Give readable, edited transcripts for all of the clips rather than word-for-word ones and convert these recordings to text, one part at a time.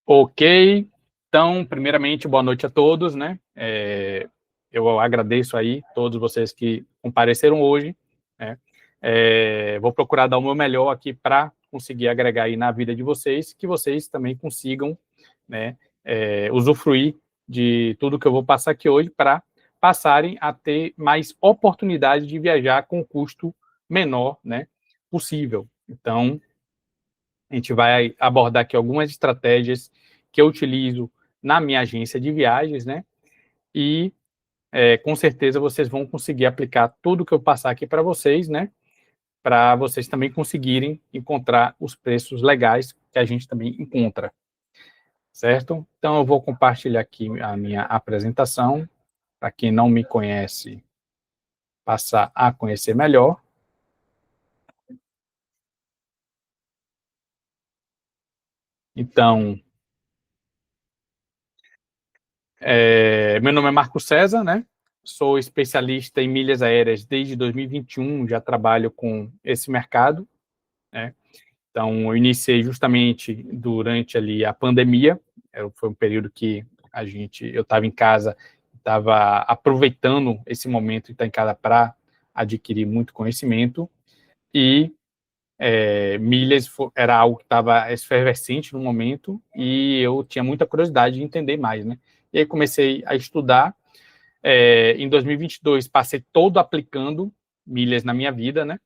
Ok, então, primeiramente, boa noite a todos, né? Eu agradeço aí todos vocês que compareceram hoje, né? Vou procurar dar o meu melhor aqui para conseguir agregar aí na vida de vocês, que vocês também consigam, né, usufruir de tudo que eu vou passar aqui hoje para passarem a ter mais oportunidade de viajar com custo menor, né, possível. Então, a gente vai abordar aqui algumas estratégias que eu utilizo na minha agência de viagens, né? E com certeza vocês vão conseguir aplicar tudo que eu passar aqui para vocês, né? Para vocês também conseguirem encontrar os preços legais que a gente também encontra, certo? Então eu vou compartilhar aqui a minha apresentação para quem não me conhece passar a conhecer melhor. Então, meu nome é Marco César, né? Sou especialista em milhas aéreas desde 2021, já trabalho com esse mercado, né? Então, eu iniciei justamente durante ali a pandemia, foi um período que eu estava em casa, estava aproveitando esse momento de estar em casa para adquirir muito conhecimento, e milhas era algo que estava efervescente no momento, e eu tinha muita curiosidade de entender mais, né? E aí comecei a estudar. Em 2022, passei todo aplicando milhas na minha vida, né?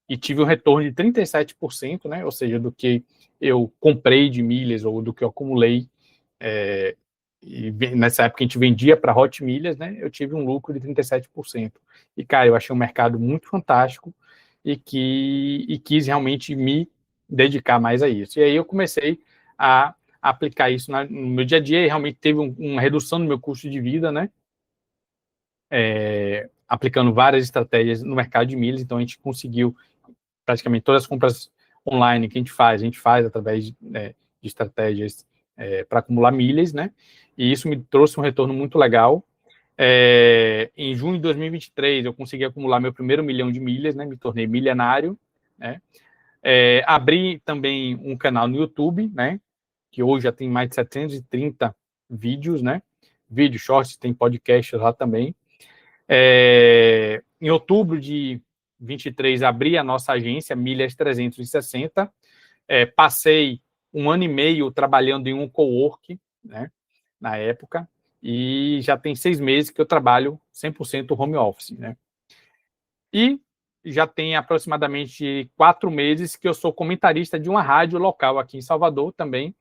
E tive um retorno de 37%, né? Ou seja, do que eu comprei de milhas ou do que eu acumulei. E nessa época a gente vendia para Hot Milhas, né? Eu tive um lucro de 37%. E, cara, eu achei um mercado muito fantástico e quis realmente me dedicar mais a isso. E aí eu comecei a aplicar isso no meu dia a dia e realmente teve uma redução no meu custo de vida, né? Aplicando várias estratégias no mercado de milhas, então a gente conseguiu praticamente todas as compras online que a gente faz através de estratégias para acumular milhas, né? E isso me trouxe um retorno muito legal. Em junho de 2023, eu consegui acumular meu primeiro milhão de milhas, né? Me tornei milionário, né? Abri também um canal no YouTube, né? Que hoje já tem mais de 730 vídeos, né? Vídeos, shorts, tem podcast lá também. Em outubro de 23, abri a nossa agência, Milhas 360. Passei um ano e meio trabalhando em um cowork, né, na época, e já tem 6 meses que eu trabalho 100% home office, né? E já tem aproximadamente 4 meses que eu sou comentarista de uma rádio local aqui em Salvador também,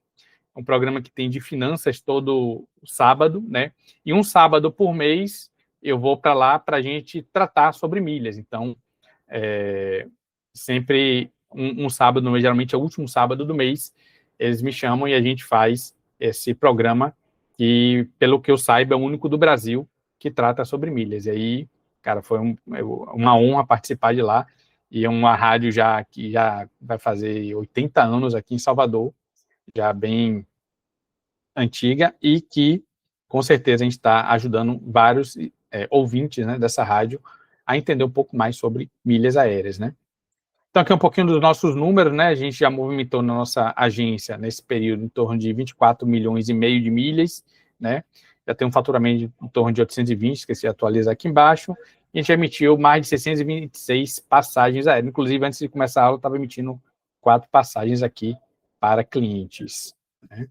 um programa que tem de finanças todo sábado, né? E um sábado por mês eu vou para lá para a gente tratar sobre milhas. Então, sempre um sábado, geralmente é o último sábado do mês, eles me chamam e a gente faz esse programa que, pelo que eu saiba, é o único do Brasil que trata sobre milhas. E aí, cara, foi uma honra participar de lá. E é uma rádio que já vai fazer 80 anos aqui em Salvador, já bem antiga, e que, com certeza, a gente está ajudando vários ouvintes, né, dessa rádio a entender um pouco mais sobre milhas aéreas, né? Então, aqui um pouquinho dos nossos números, né? A gente já movimentou na nossa agência, nesse período, em torno de 24 milhões e meio de milhas, né? Já tem um faturamento em torno de 820, que se atualiza aqui embaixo, e a gente emitiu mais de 626 passagens aéreas. Inclusive, antes de começar a aula, eu estava emitindo 4 passagens aqui para clientes, né?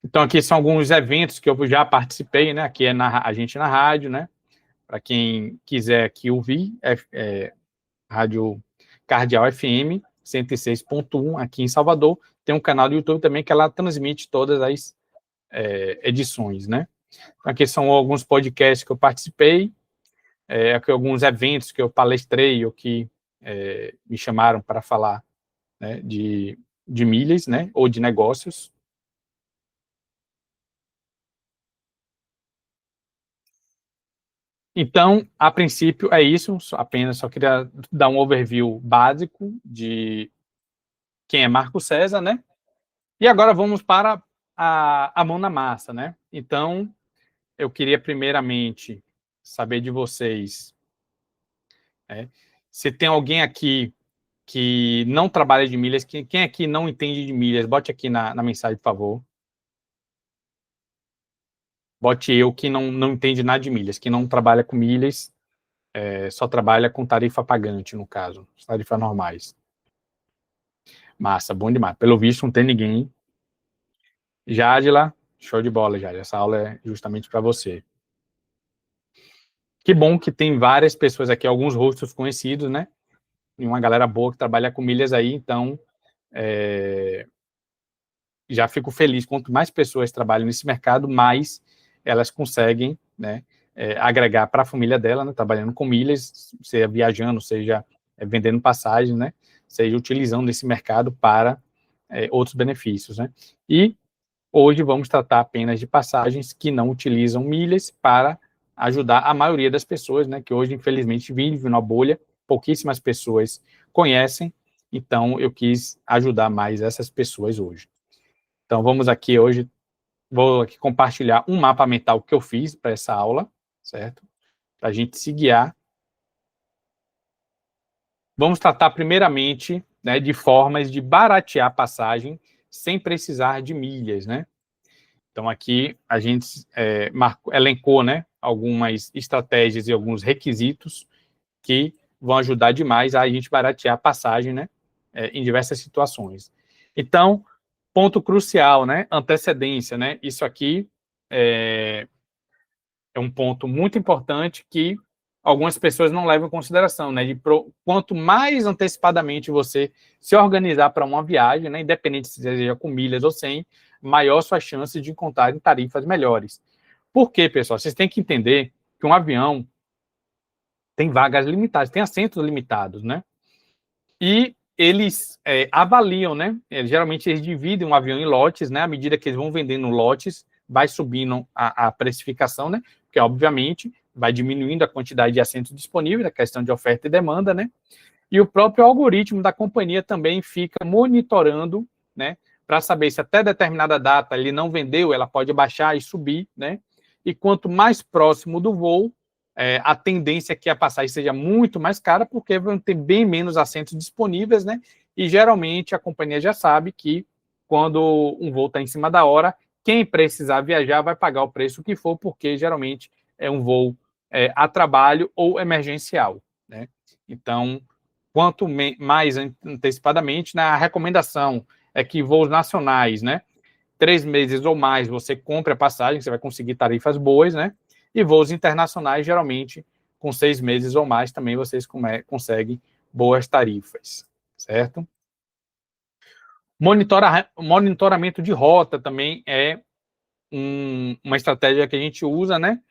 Então, aqui são alguns eventos que eu já participei, né? Aqui é a gente na rádio, né? Para quem quiser aqui ouvir, Rádio Cardeal FM 106.1 aqui em Salvador. Tem um canal do YouTube também que ela transmite todas as edições, né? Aqui são alguns podcasts que eu participei, aqui alguns eventos que eu palestrei ou que me chamaram para falar, né, de milhas, né? Ou de negócios. Então, a princípio, é isso. Apenas só queria dar um overview básico de quem é Marco César, né? E agora vamos para a mão na massa, né? Então, eu queria primeiramente saber de vocês, né, se tem alguém aqui que não trabalha de milhas, quem aqui não entende de milhas, bote aqui na mensagem, por favor. Bote eu que não entende nada de milhas, que não trabalha com milhas, só trabalha com tarifa pagante, no caso, tarifas normais. Massa, bom demais. Pelo visto, não tem ninguém. Jadila, show de bola, Jadila. Essa aula é justamente para você. Que bom que tem várias pessoas aqui, alguns rostos conhecidos, né? E uma galera boa que trabalha com milhas aí, então já fico feliz. Quanto mais pessoas trabalham nesse mercado, mais elas conseguem, né, agregar para a família dela, né, trabalhando com milhas, seja viajando, seja vendendo passagem, né, seja utilizando esse mercado para outros benefícios, né. E hoje vamos tratar apenas de passagens que não utilizam milhas para ajudar a maioria das pessoas, né, que hoje, infelizmente, vive numa bolha, pouquíssimas pessoas conhecem, então eu quis ajudar mais essas pessoas hoje. Então, vamos aqui hoje, vou aqui compartilhar um mapa mental que eu fiz para essa aula, certo? Para a gente se guiar. Vamos tratar primeiramente, né, de formas de baratear passagem sem precisar de milhas, né? Então, aqui a gente elencou, né, algumas estratégias e alguns requisitos que vão ajudar demais a gente baratear a passagem, né, em diversas situações. Então, ponto crucial, né, antecedência, né, isso aqui é um ponto muito importante que algumas pessoas não levam em consideração, né, quanto mais antecipadamente você se organizar para uma viagem, né, independente se seja com milhas ou sem, maior sua chance de encontrar tarifas melhores. Por quê, pessoal? Vocês têm que entender que um avião tem vagas limitadas, tem assentos limitados, né? E eles avaliam, né? Geralmente eles dividem um avião em lotes, né? À medida que eles vão vendendo lotes, vai subindo a precificação, né? Porque, obviamente, vai diminuindo a quantidade de assentos disponíveis, a questão de oferta e demanda, né? E o próprio algoritmo da companhia também fica monitorando, né? Para saber se até determinada data ele não vendeu, ela pode baixar e subir, né? E quanto mais próximo do voo, a tendência é que a passagem seja muito mais cara, porque vão ter bem menos assentos disponíveis, né? E geralmente a companhia já sabe que quando um voo está em cima da hora, quem precisar viajar vai pagar o preço que for, porque geralmente é um voo a trabalho ou emergencial, né? Então, quanto mais antecipadamente, né, a recomendação é que voos nacionais, né, 3 meses ou mais, você compre a passagem, você vai conseguir tarifas boas, né? E voos internacionais, geralmente, com 6 meses ou mais, também vocês conseguem boas tarifas, certo? Monitoramento de rota também é uma estratégia que a gente usa, né?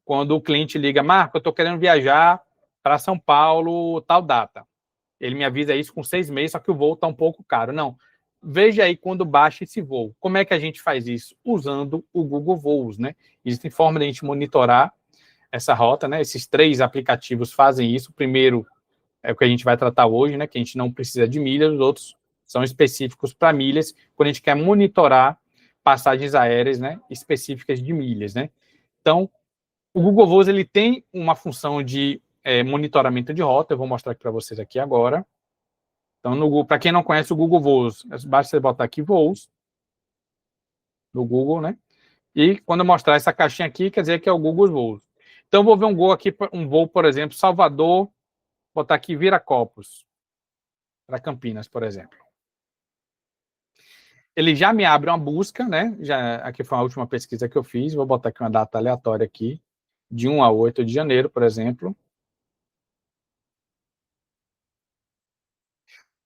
Quando o cliente liga, Marco, eu estou querendo viajar para São Paulo, tal data. Ele me avisa isso com 6 meses, só que o voo está um pouco caro. Não, veja aí quando baixa esse voo. Como é que a gente faz isso? Usando o Google Voos, né? Existem formas de a gente monitorar essa rota, né? Esses 3 aplicativos fazem isso. O primeiro é o que a gente vai tratar hoje, né? Que a gente não precisa de milhas, os outros são específicos para milhas, quando a gente quer monitorar passagens aéreas, né? Específicas de milhas, né? Então, o Google Voos, ele tem uma função de monitoramento de rota, eu vou mostrar aqui para vocês aqui agora. Então, para quem não conhece o Google Voos, basta você botar aqui voos no Google, né? E quando eu mostrar essa caixinha aqui, quer dizer que é o Google Voos. Então, eu vou ver um voo, por exemplo, Salvador, botar aqui Viracopos, para Campinas, por exemplo. Ele já me abre uma busca, né? Aqui foi a última pesquisa que eu fiz, vou botar aqui uma data aleatória aqui, de 1 a 8 de janeiro, por exemplo.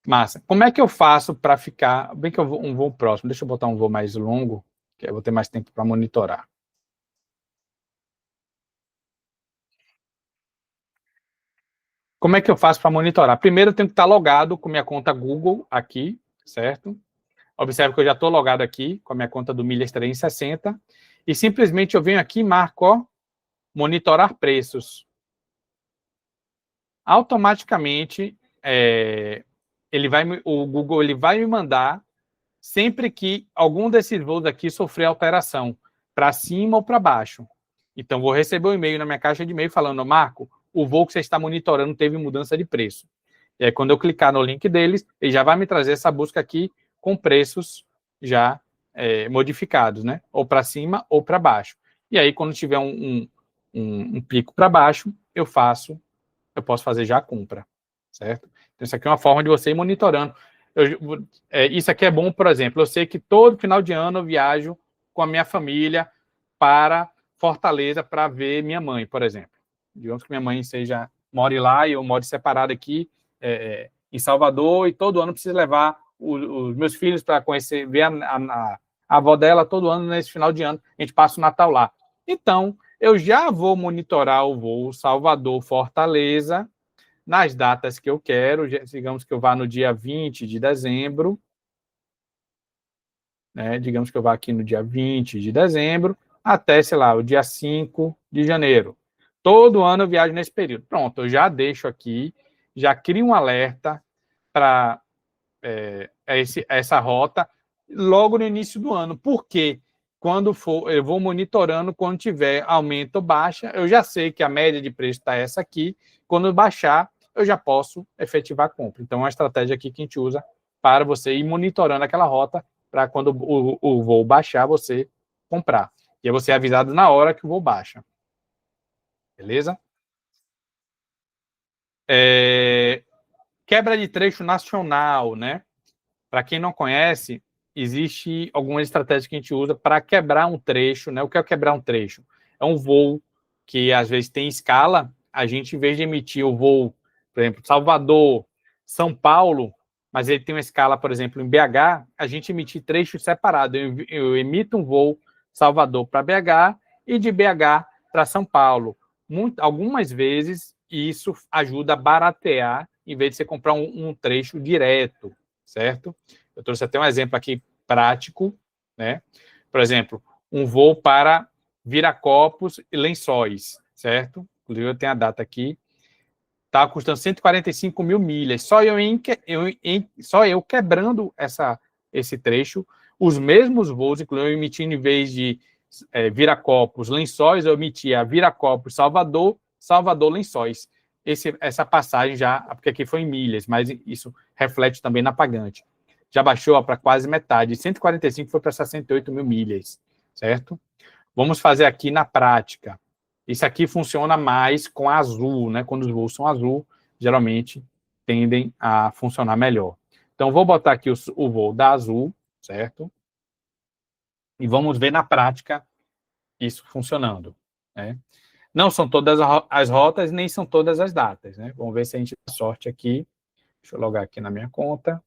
Massa. Como é que eu faço para ficar... Bem que eu vou um voo próximo, deixa eu botar um voo mais longo, que eu vou ter mais tempo para monitorar. Como é que eu faço para monitorar? Primeiro, eu tenho que estar logado com minha conta Google aqui, certo? Observe que eu já estou logado aqui com a minha conta do Milhas 360 e simplesmente eu venho aqui e marco, ó, monitorar preços. Automaticamente, o Google ele vai me mandar sempre que algum desses voos aqui sofrer alteração, para cima ou para baixo. Então, vou receber um e-mail na minha caixa de e-mail falando, Marco, o voo que você está monitorando teve mudança de preço. E aí, quando eu clicar no link deles, ele já vai me trazer essa busca aqui com preços já modificados, né? Ou para cima ou para baixo. E aí, quando tiver um pico para baixo, eu posso fazer já a compra, certo? Então, isso aqui é uma forma de você ir monitorando. Isso aqui é bom, por exemplo, eu sei que todo final de ano eu viajo com a minha família para Fortaleza para ver minha mãe, por exemplo. Digamos que minha mãe more lá e eu moro separado aqui em Salvador e todo ano preciso levar os meus filhos para conhecer, ver a avó dela todo ano nesse final de ano. A gente passa o Natal lá. Então, eu já vou monitorar o voo Salvador-Fortaleza nas datas que eu quero, digamos que eu vá no dia 20 de dezembro, né? Digamos que eu vá aqui no dia 20 de dezembro, até, sei lá, o dia 5 de janeiro. Todo ano eu viajo nesse período. Pronto, eu já deixo aqui, já crio um alerta para essa rota logo no início do ano. Por quê? Quando for, eu vou monitorando, quando tiver aumento ou baixa, eu já sei que a média de preço está essa aqui. Quando baixar, eu já posso efetivar a compra. Então, é uma estratégia aqui que a gente usa para você ir monitorando aquela rota para quando o voo baixar, você comprar. E aí você é avisado na hora que o voo baixa. Beleza? Quebra de trecho nacional, né? Para quem não conhece, existe algumas estratégias que a gente usa para quebrar um trecho, né? O que é quebrar um trecho? É um voo que às vezes tem escala, a gente, em vez de emitir o voo, por exemplo, Salvador, São Paulo, mas ele tem uma escala, por exemplo, em BH, a gente emitir trechos separados. Eu emito um voo Salvador para BH e de BH para São Paulo. Algumas vezes isso ajuda a baratear, em vez de você comprar um trecho direto, certo? Eu trouxe até um exemplo aqui prático, né? Por exemplo, um voo para Viracopos e Lençóis, certo? Inclusive eu tenho a data aqui. Está custando 145 mil milhas. Só eu quebrando esse trecho, os mesmos voos, inclusive eu emitindo em vez de Viracopos, Lençóis, eu emitia Viracopos, Salvador, Salvador, Lençóis. Essa passagem já, porque aqui foi em milhas, mas isso reflete também na pagante. Já baixou para quase metade. 145 foi para 68 mil milhas, certo? Vamos fazer aqui na prática. Isso aqui funciona mais com azul, né? Quando os voos são azul, geralmente tendem a funcionar melhor. Então, vou botar aqui o voo da Azul, certo? E vamos ver na prática isso funcionando, né? Não são todas as rotas, nem são todas as datas, né? Vamos ver se a gente tem sorte aqui. Deixa eu logar aqui na minha conta.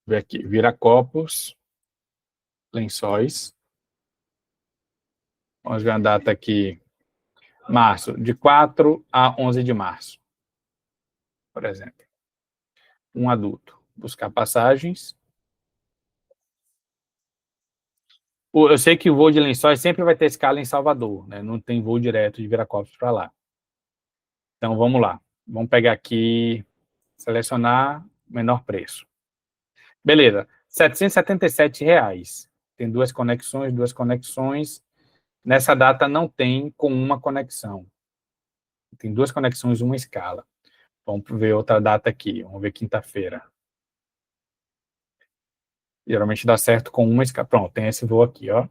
Ver aqui, Viracopos, Lençóis. Vamos ver a data aqui, março, de 4 a 11 de março, por exemplo. Um adulto. Buscar passagens. Eu sei que o voo de Lençóis sempre vai ter escala em Salvador, né? Não tem voo direto de Viracopos para lá. Então, vamos lá. Vamos pegar aqui, selecionar menor preço. Beleza, R$ 777. Tem duas conexões. Nessa data não tem com uma conexão. Tem duas conexões, uma escala. Vamos ver outra data aqui. Vamos ver quinta-feira. Geralmente dá certo com uma escala. Pronto, tem esse voo aqui, ó.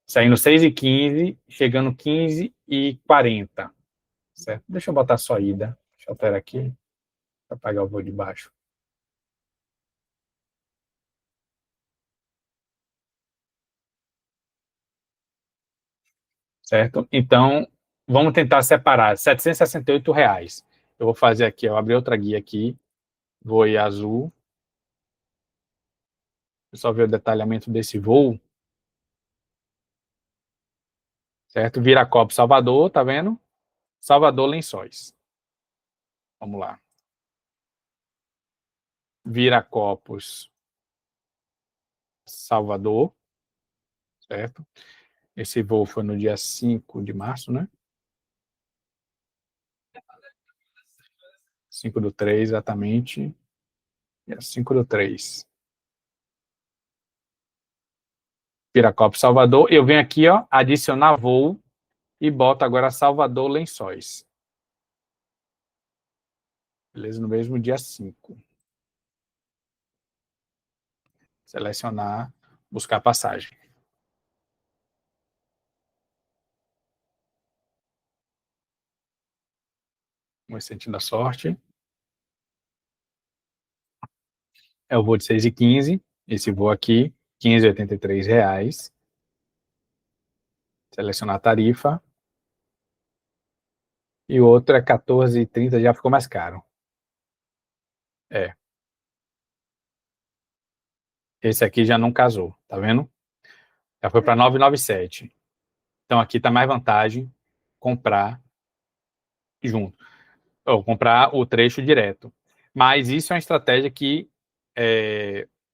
Saindo 6h15, chegando 15h40. Certo? Deixa eu botar só a ida. Deixa eu alterar aqui para pagar o voo de baixo. Certo? Então, vamos tentar separar. R$ 768. Eu vou fazer aqui, eu abri outra guia aqui. Voo azul. Eu só ver o detalhamento desse voo. Certo? Viracopos, Salvador, tá vendo? Salvador, Lençóis. Vamos lá. Viracopos, Salvador, certo? Esse voo foi no dia 5 de março, né? 5/3, exatamente. Dia 5/3. Viracopos, Salvador. Eu venho aqui, ó, adicionar voo e boto agora Salvador Lençóis. Beleza? No mesmo dia 5. Selecionar, buscar passagem. Vamos sentindo a sorte. É o voo de 6h15. Esse voo aqui, R$15,83. Selecionar a tarifa. E o outro é 14h30, já ficou mais caro. É. Esse aqui já não casou, tá vendo? Já foi para 997. Então aqui tá mais vantagem comprar junto. Ou comprar o trecho direto. Mas isso é uma estratégia que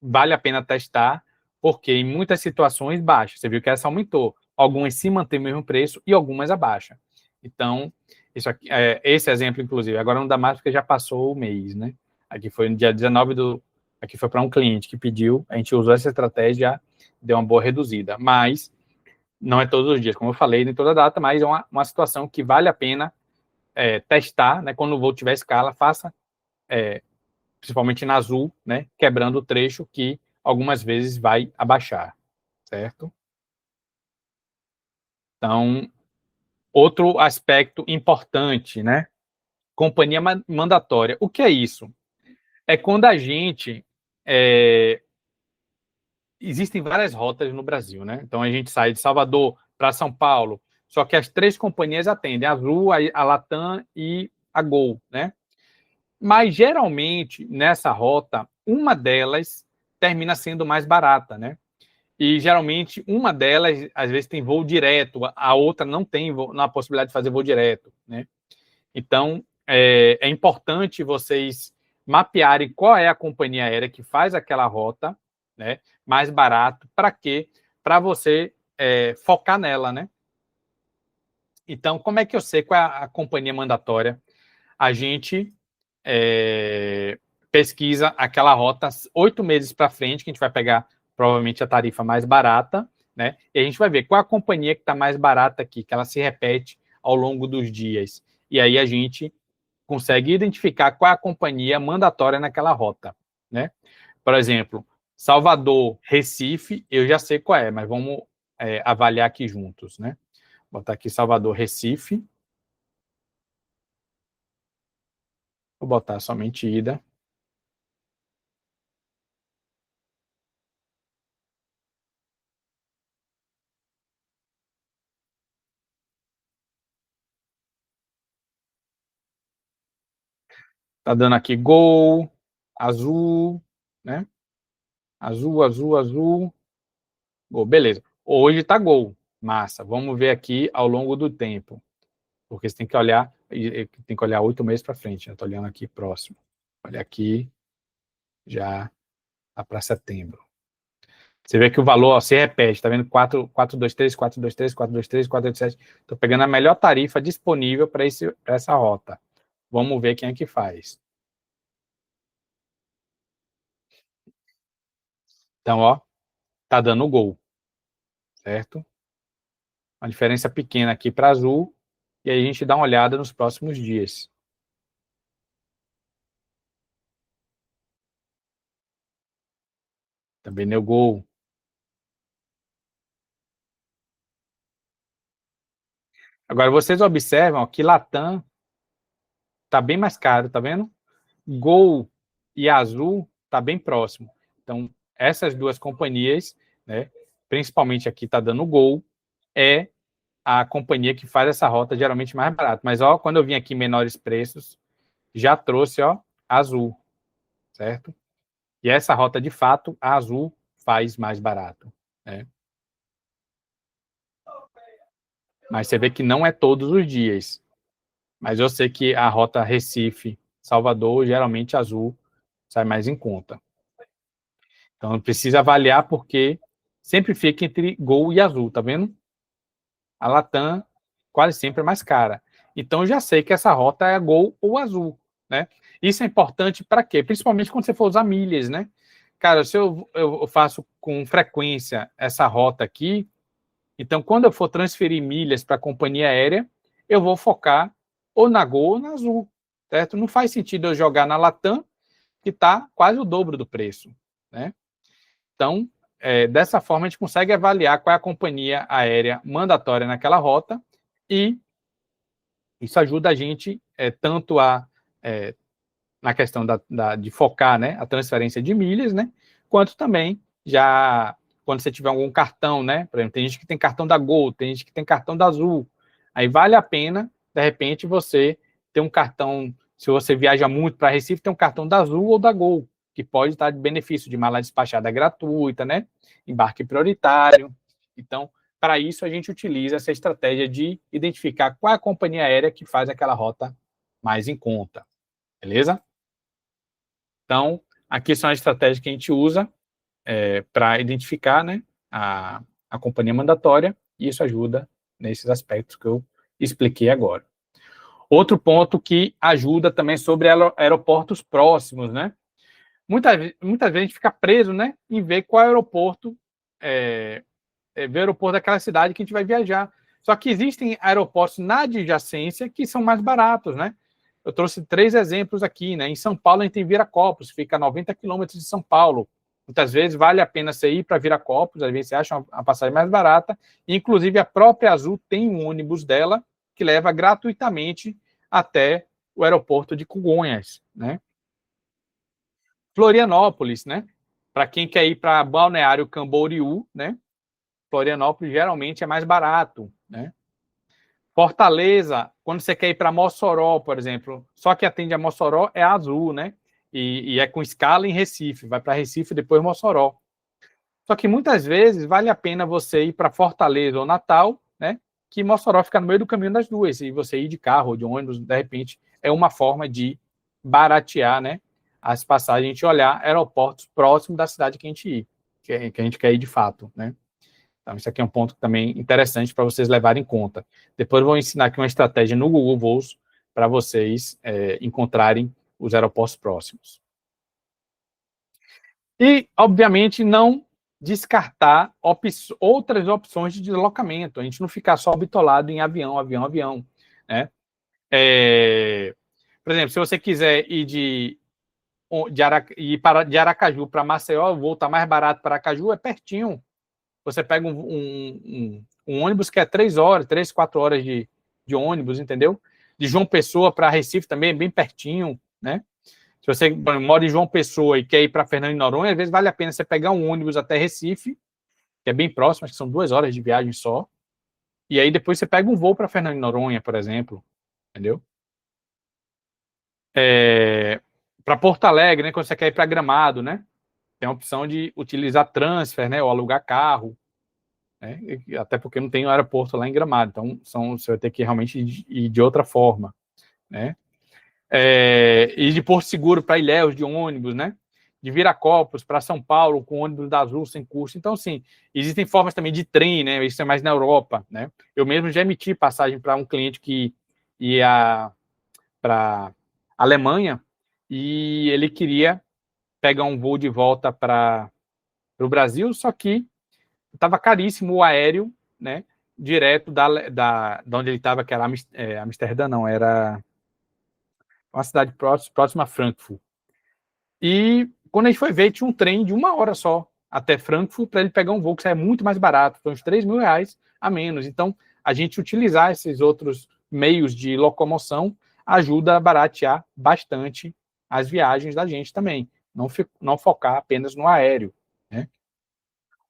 vale a pena testar, porque em muitas situações baixa. Você viu que essa aumentou. Algumas se mantêm o mesmo preço e algumas abaixa. Então, isso aqui, esse exemplo, inclusive, agora não dá mais porque já passou o mês, né? Aqui foi no dia 19 do... Aqui foi para um cliente que pediu, a gente usou essa estratégia, deu uma boa reduzida. Mas não é todos os dias, como eu falei, nem toda data, mas é uma situação que vale a pena testar, né? Quando o voo tiver escala, faça, principalmente na Azul, né? Quebrando o trecho que algumas vezes vai abaixar, certo? Então, outro aspecto importante, né? Companhia mandatória. O que é isso? É quando a gente... existem várias rotas no Brasil, né? Então, a gente sai de Salvador para São Paulo, só que as 3 companhias atendem, a Azul, a Latam e a Gol, né? Mas, geralmente, nessa rota, uma delas termina sendo mais barata, né? E, geralmente, uma delas, às vezes, tem voo direto, a outra não tem a possibilidade de fazer voo direto, né? Então, é importante vocês mapearem qual é a companhia aérea que faz aquela rota, né, mais barato. Para quê? Para você focar nela, né? Então, como é que eu sei qual é a companhia mandatória? A gente pesquisa aquela rota 8 meses para frente, que a gente vai pegar provavelmente a tarifa mais barata, né? E a gente vai ver qual é a companhia que está mais barata aqui, que ela se repete ao longo dos dias. E aí a gente consegue identificar qual é a companhia mandatória naquela rota, né? Por exemplo, Salvador, Recife, eu já sei qual é, mas vamos avaliar aqui juntos, né? Vou botar aqui Salvador, Recife. Vou botar somente ida. Tá dando aqui Gol, Azul, né? Azul, Azul, Azul. Gol, beleza. Hoje tá Gol, massa. Vamos ver aqui ao longo do tempo, porque você tem que olhar 8 meses para frente. Eu tô olhando aqui próximo. Olha aqui, já tá para setembro. Você vê que o valor se repete, tá vendo? 423, 423, 423, 487. Tô pegando a melhor tarifa disponível para essa rota. Vamos ver quem é que faz. Então, ó, tá dando Gol, certo? Uma diferença pequena aqui para Azul, e aí a gente dá uma olhada nos próximos dias. Também deu Gol. Agora, vocês observam ó, que Latam tá bem mais caro, tá vendo? Gol e Azul tá bem próximo. Então, essas duas companhias, né, principalmente aqui tá dando Gol, é a companhia que faz essa rota geralmente mais barato. Mas, ó, quando eu vim aqui menores preços, já trouxe, ó, Azul, certo? E essa rota, de fato, a Azul faz mais barato, né? Mas você vê que não é todos os dias. Mas eu sei que a rota Recife, Salvador, geralmente Azul sai mais em conta. Então, precisa avaliar porque sempre fica entre Gol e Azul, tá vendo? A Latam quase sempre é mais cara. Então, eu já sei que essa rota é Gol ou Azul, né? Isso é importante para quê? Principalmente quando você for usar milhas, né? cara, se eu faço com frequência essa rota aqui, então quando eu for transferir milhas para a companhia aérea, eu vou focar ou na Gol ou na Azul, certo? Não faz sentido eu jogar na Latam, que está quase o dobro do preço, né? Então, dessa forma, a gente consegue avaliar qual é a companhia aérea mandatória naquela rota e isso ajuda a gente tanto na questão de focar, né, a transferência de milhas, né, quanto também já quando você tiver algum cartão, né, por exemplo, tem gente que tem cartão da Gol, tem gente que tem cartão da Azul, aí vale a pena, de repente, você ter um cartão, se você viaja muito para Recife, tem um cartão da Azul ou da Gol, que pode estar de benefício de mala despachada gratuita, né, embarque prioritário. Então, para isso, a gente utiliza essa estratégia de identificar qual é a companhia aérea que faz aquela rota mais em conta, beleza? Então, aqui são as estratégias que a gente usa para identificar, né, a companhia mandatória, e isso ajuda nesses aspectos que eu expliquei agora. Outro ponto que ajuda também sobre aeroportos próximos, né? Muitas vezes a gente fica preso, né, em ver qual aeroporto, ver o aeroporto daquela cidade que a gente vai viajar. Só que existem aeroportos na adjacência que são mais baratos, né? Eu trouxe 3 exemplos aqui, né? Em São Paulo, a gente tem Viracopos, fica a 90 quilômetros de São Paulo. Muitas vezes vale a pena você ir para Viracopos, às vezes você acha uma passagem mais barata. Inclusive, a própria Azul tem um ônibus dela que leva gratuitamente até o aeroporto de Congonhas, né? Florianópolis, né? Para quem quer ir para Balneário Camboriú, né? Florianópolis geralmente é mais barato, né? Fortaleza, quando você quer ir para Mossoró, por exemplo, só que atende a Mossoró é a Azul, né? E é com escala em Recife, vai para Recife e depois Mossoró. Só que muitas vezes vale a pena você ir para Fortaleza ou Natal, né? Que Mossoró fica no meio do caminho das duas, e você ir de carro ou de ônibus, de repente, é uma forma de baratear, né? As passagens, a gente olhar aeroportos próximos da cidade que a gente ir, que a gente quer ir de fato, né? Então, isso aqui é um ponto também interessante para vocês levarem em conta. Depois eu vou ensinar aqui uma estratégia no Google Voos para vocês encontrarem os aeroportos próximos. E, obviamente, não descartar outras opções de deslocamento. A gente não ficar só bitolado em avião, avião, avião, né? Por exemplo, se você quiser ir de Aracaju para Maceió, o voo está mais barato para Aracaju, é pertinho. Você pega um ônibus que é 3 horas, 4 horas de ônibus, entendeu? De João Pessoa para Recife também é bem pertinho, né? Se você mora em João Pessoa e quer ir para Fernando de Noronha, às vezes vale a pena você pegar um ônibus até Recife, que é bem próximo, acho que são 2 horas de viagem só, e aí depois você pega um voo para Fernando de Noronha, por exemplo, entendeu? Para Porto Alegre, né, quando você quer ir para Gramado, né? Tem a opção de utilizar transfer, né, ou alugar carro, né? Até porque não tem um aeroporto lá em Gramado, então você vai ter que realmente ir de outra forma, né? E de Porto Seguro para Ilhéus de ônibus, né? De Viracopos para São Paulo com ônibus da Azul sem custo. Então, sim, existem formas também de trem, né? Isso é mais na Europa, né? Eu mesmo já emiti passagem para um cliente que ia para Alemanha e ele queria pegar um voo de volta para o Brasil, só que estava caríssimo o aéreo, né? Direto da onde ele estava, que era Amsterdã, não, era uma cidade próxima a Frankfurt. E quando a gente foi ver, tinha um trem de 1 hora só até Frankfurt para ele pegar um voo que saia muito mais barato, foi uns R$ 3.000 a menos. Então, a gente utilizar esses outros meios de locomoção ajuda a baratear bastante as viagens da gente também. Não focar apenas no aéreo, né?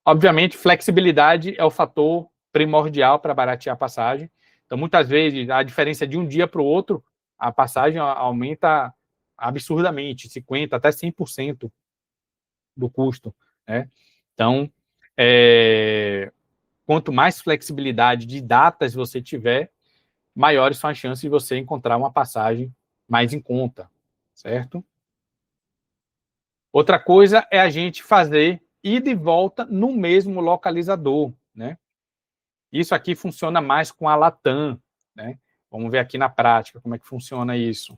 Obviamente, flexibilidade é o fator primordial para baratear a passagem. Então, muitas vezes, a diferença de um dia para o outro, a passagem aumenta absurdamente, 50% até 100% do custo, né? Então, quanto mais flexibilidade de datas você tiver, maiores são as chances de você encontrar uma passagem mais em conta, certo? Outra coisa é a gente fazer ida e volta no mesmo localizador, né? Isso aqui funciona mais com a Latam, né? Vamos ver aqui na prática como é que funciona isso.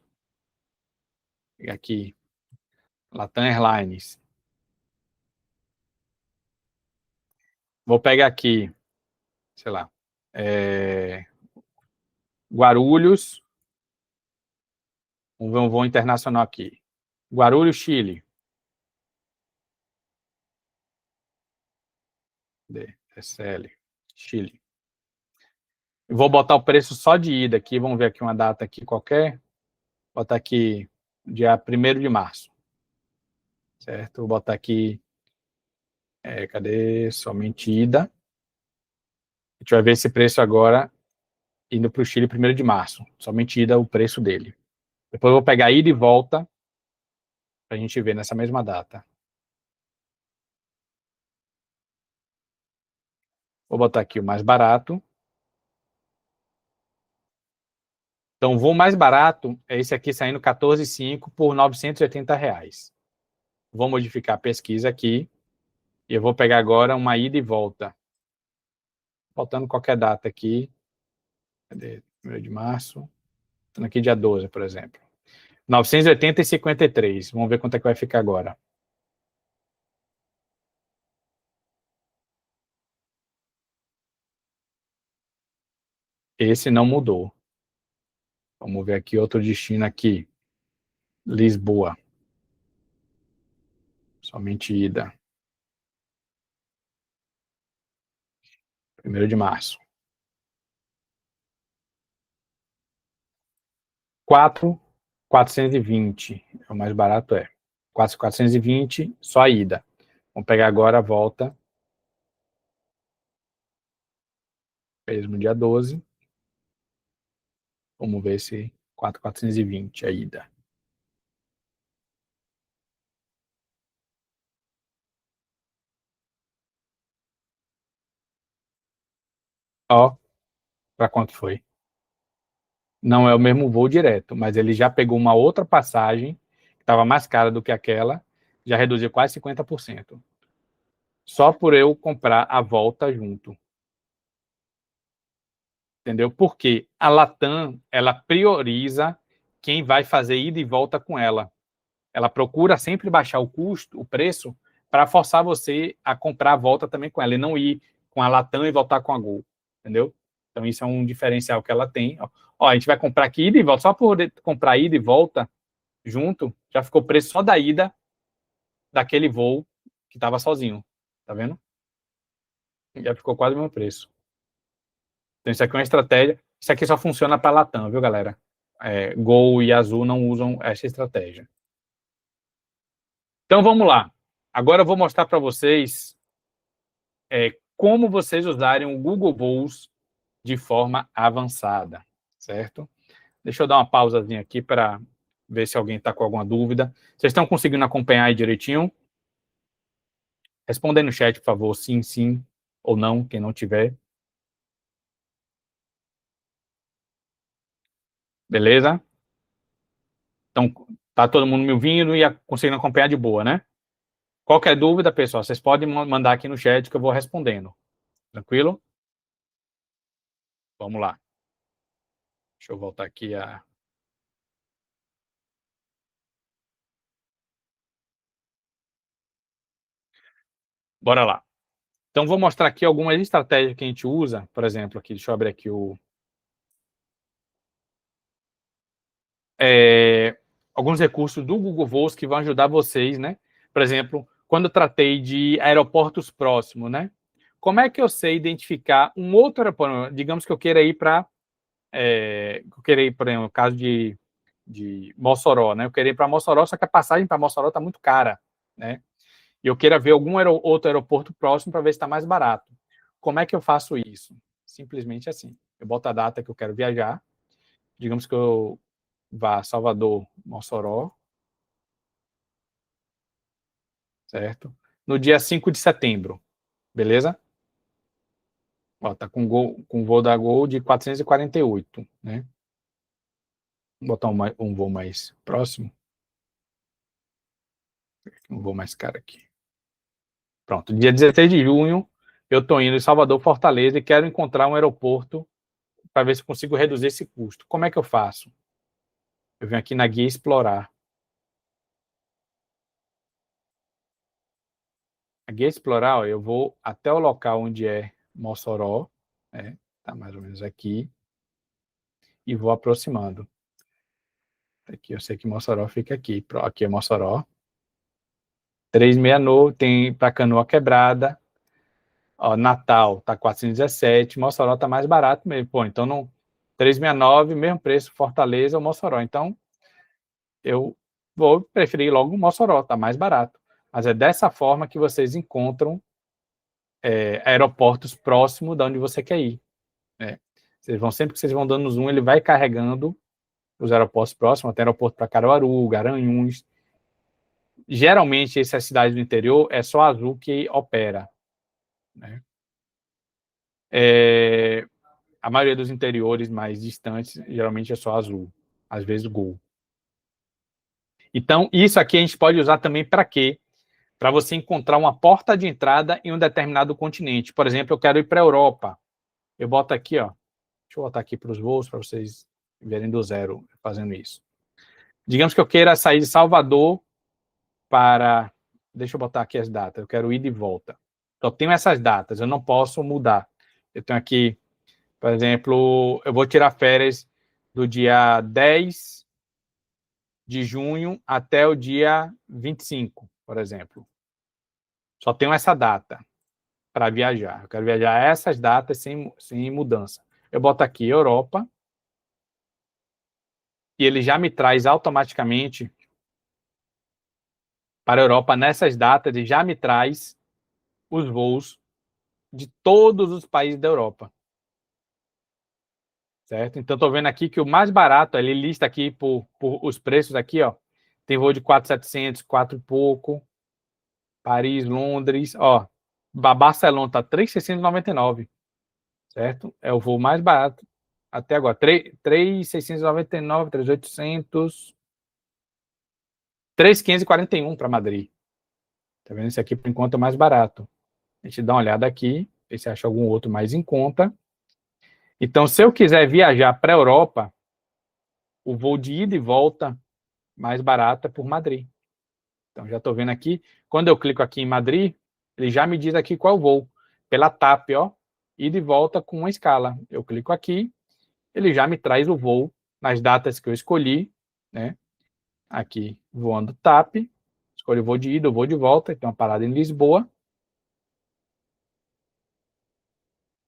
Aqui, Latam Airlines. Vou pegar aqui, sei lá, Guarulhos, vamos ver um voo internacional aqui. Guarulhos, Chile. DSL, Chile. Vou botar o preço só de ida aqui, vamos ver aqui uma data aqui qualquer. Vou botar aqui dia 1º de março. Certo? Vou botar aqui, cadê? Somente ida. A gente vai ver esse preço agora indo para o Chile 1º de março. Somente ida o preço dele. Depois eu vou pegar ida e volta para a gente ver nessa mesma data. Vou botar aqui o mais barato. Então, o voo mais barato é esse aqui saindo 14,5 por R$ 980. Vou modificar a pesquisa aqui e eu vou pegar agora uma ida e volta. Botando qualquer data aqui. Cadê? 1º de março. Botando aqui dia 12, por exemplo. 980,53. Vamos ver quanto é que vai ficar agora. Esse não mudou. Vamos ver aqui outro destino aqui. Lisboa. Somente ida. 1º de março. 4.420. O mais barato é 4.420, só a ida. Vamos pegar agora a volta. Mesmo dia 12. Vamos ver se 4.420 a ida. Ó, para quanto foi? Não é o mesmo voo direto, mas ele já pegou uma outra passagem, que estava mais cara do que aquela, já reduziu quase 50%. Só por eu comprar a volta junto. Entendeu? Porque a Latam, ela prioriza quem vai fazer ida e volta com ela. Ela procura sempre baixar o custo, o preço, para forçar você a comprar a volta também com ela, e não ir com a Latam e voltar com a Gol. Entendeu? Então, isso é um diferencial que ela tem. Ó, a gente vai comprar aqui ida e volta, só por comprar ida e volta junto, já ficou o preço só da ida daquele voo que estava sozinho. Tá vendo? Já ficou quase o mesmo preço. Então, isso aqui é uma estratégia. Isso aqui só funciona para a Latam, viu, galera? Gol e Azul não usam essa estratégia. Então, vamos lá. Agora eu vou mostrar para vocês como vocês usarem o Google Voos de forma avançada, certo? Deixa eu dar uma pausazinha aqui para ver se alguém está com alguma dúvida. Vocês estão conseguindo acompanhar aí direitinho? Respondem no chat, por favor, sim, sim, ou não, quem não tiver. Beleza? Então, tá todo mundo me ouvindo e conseguindo acompanhar de boa, né? Qualquer dúvida, pessoal, vocês podem mandar aqui no chat que eu vou respondendo. Tranquilo? Vamos lá. Deixa eu voltar aqui a... Bora lá. Então, vou mostrar aqui algumas estratégias que a gente usa. Por exemplo, aqui, deixa eu abrir aqui alguns recursos do Google Voos que vão ajudar vocês, né? Por exemplo, quando eu tratei de aeroportos próximos, né? Como é que eu sei identificar um outro aeroporto? Digamos que eu queira ir para... eu queira ir, por exemplo, no caso de Mossoró, né? Eu queria ir para Mossoró, só que a passagem para Mossoró está muito cara, né? E eu queira ver algum outro aeroporto próximo para ver se está mais barato. Como é que eu faço isso? Simplesmente assim. Eu boto a data que eu quero viajar. Digamos que eu vá a Salvador, Mossoró, certo? No dia 5 de setembro, beleza? Ó, tá com voo da Gol de 448, né? Vou botar um voo mais próximo. Um voo mais caro aqui. Pronto, dia 16 de junho, eu estou indo em Salvador, Fortaleza, e quero encontrar um aeroporto para ver se eu consigo reduzir esse custo. Como é que eu faço? Eu venho aqui na guia explorar. a guia explorar, ó, eu vou até o local onde é Mossoró, né? Tá mais ou menos aqui, e vou aproximando. Aqui, eu sei que Mossoró fica aqui. Aqui é Mossoró. 369, tem para Canoa Quebrada. Ó, Natal tá 417, Mossoró tá mais barato mesmo. Pô, então não 369, mesmo preço, Fortaleza ou Mossoró. Então eu vou preferir logo o Mossoró, tá mais barato. Mas é dessa forma que vocês encontram aeroportos próximos de onde você quer ir. Né? Vocês vão, sempre que vocês vão dando zoom, ele vai carregando os aeroportos próximos, até aeroporto para Caruaru, Garanhuns. Geralmente, essas cidades do interior é só a Azul que opera. Né? A maioria dos interiores mais distantes, geralmente é só Azul. Às vezes Gol. Então, isso aqui a gente pode usar também para quê? Para você encontrar uma porta de entrada em um determinado continente. Por exemplo, eu quero ir para a Europa. Eu boto aqui, ó. Deixa eu botar aqui para os voos, para vocês verem do zero fazendo isso. Digamos que eu queira sair de Salvador para... Deixa eu botar aqui as datas. Eu quero ir de volta. Então, eu tenho essas datas, eu não posso mudar. Eu tenho aqui, por exemplo, eu vou tirar férias do dia 10 de junho até o dia 25, por exemplo. Só tenho essa data para viajar. Eu quero viajar essas datas sem mudança. Eu boto aqui Europa e ele já me traz automaticamente para a Europa nessas datas e já me traz os voos de todos os países da Europa. Certo? Então, estou vendo aqui que o mais barato, ele lista aqui por os preços aqui, ó. Tem voo de 4.700, 4 e pouco. Paris, Londres, ó. Barcelona tá 3.699, certo? É o voo mais barato até agora. 3.699, 3.800, 3.541 para Madrid. Tá vendo? Esse aqui, por enquanto, é o mais barato. A gente dá uma olhada aqui, ver se acha algum outro mais em conta. Então, se eu quiser viajar para a Europa, o voo de ida e volta mais barato é por Madrid. Então, já estou vendo aqui. Quando eu clico aqui em Madrid, ele já me diz aqui qual é o voo. Pela TAP, ó. Ida e volta com uma escala. Eu clico aqui, ele já me traz o voo nas datas que eu escolhi, né? Aqui, voando TAP. Escolho o voo de ida, o voo de volta. Então, uma parada em Lisboa.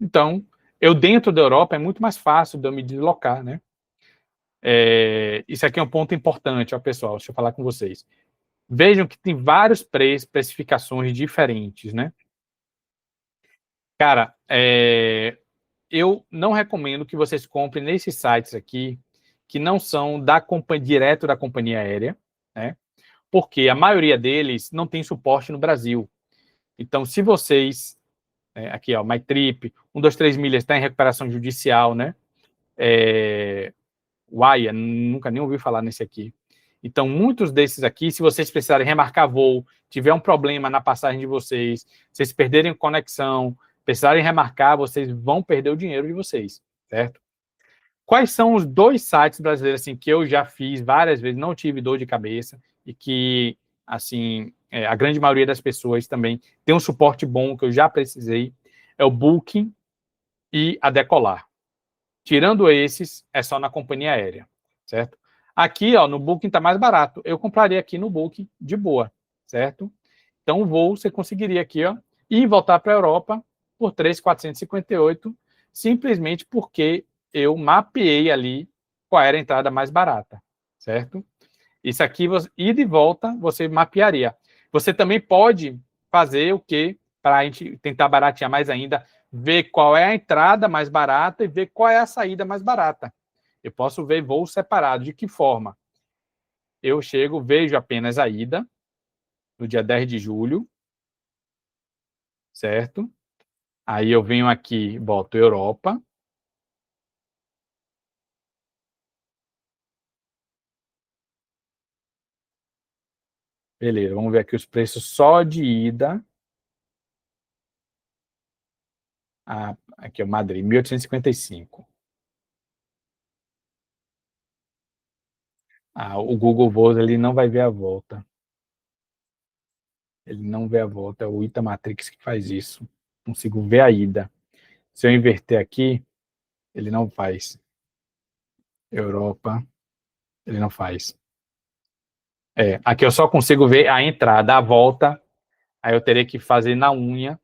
Então, eu dentro da Europa é muito mais fácil de eu me deslocar, né? Isso aqui é um ponto importante, ó, pessoal. Deixa eu falar com vocês. Vejam que tem vários precificações diferentes, né? Cara, eu não recomendo que vocês comprem nesses sites aqui que não são direto da companhia aérea, né? Porque a maioria deles não tem suporte no Brasil. Então, se vocês, aqui, ó, MyTrip, 123 milhas está em recuperação judicial, né? Uaia, nunca nem ouvi falar nesse aqui. Então, muitos desses aqui, se vocês precisarem remarcar voo, tiver um problema na passagem de vocês, vocês perderem conexão, precisarem remarcar, vocês vão perder o dinheiro de vocês, certo? Quais são os 2 sites brasileiros assim que eu já fiz várias vezes, não tive dor de cabeça e que, assim, a grande maioria das pessoas também tem um suporte bom que eu já precisei, é o Booking e a Decolar. Tirando esses, é só na companhia aérea, certo? Aqui, ó, no Booking tá mais barato. Eu compraria aqui no Booking de boa, certo? Então, o voo você conseguiria aqui, ó, e voltar para a Europa por 3.458, simplesmente porque eu mapeei ali qual era a entrada mais barata, certo? Isso aqui, ida e volta, você mapearia. Você também pode fazer o quê? Para a gente tentar baratear mais ainda, ver qual é a entrada mais barata e ver qual é a saída mais barata. Eu posso ver voos separados. De que forma? Eu chego, vejo apenas a ida, no dia 10 de julho, certo? Aí eu venho aqui, boto Europa. Beleza, vamos ver aqui os preços só de ida. Aqui é o Madrid, 1.855. O Google Voos ele não vai ver a volta. Ele não vê a volta, é o Itamatrix que faz isso. Consigo ver a ida. Se eu inverter aqui, ele não faz. Europa, ele não faz. Aqui eu só consigo ver a entrada, a volta, aí eu teria que fazer na unha,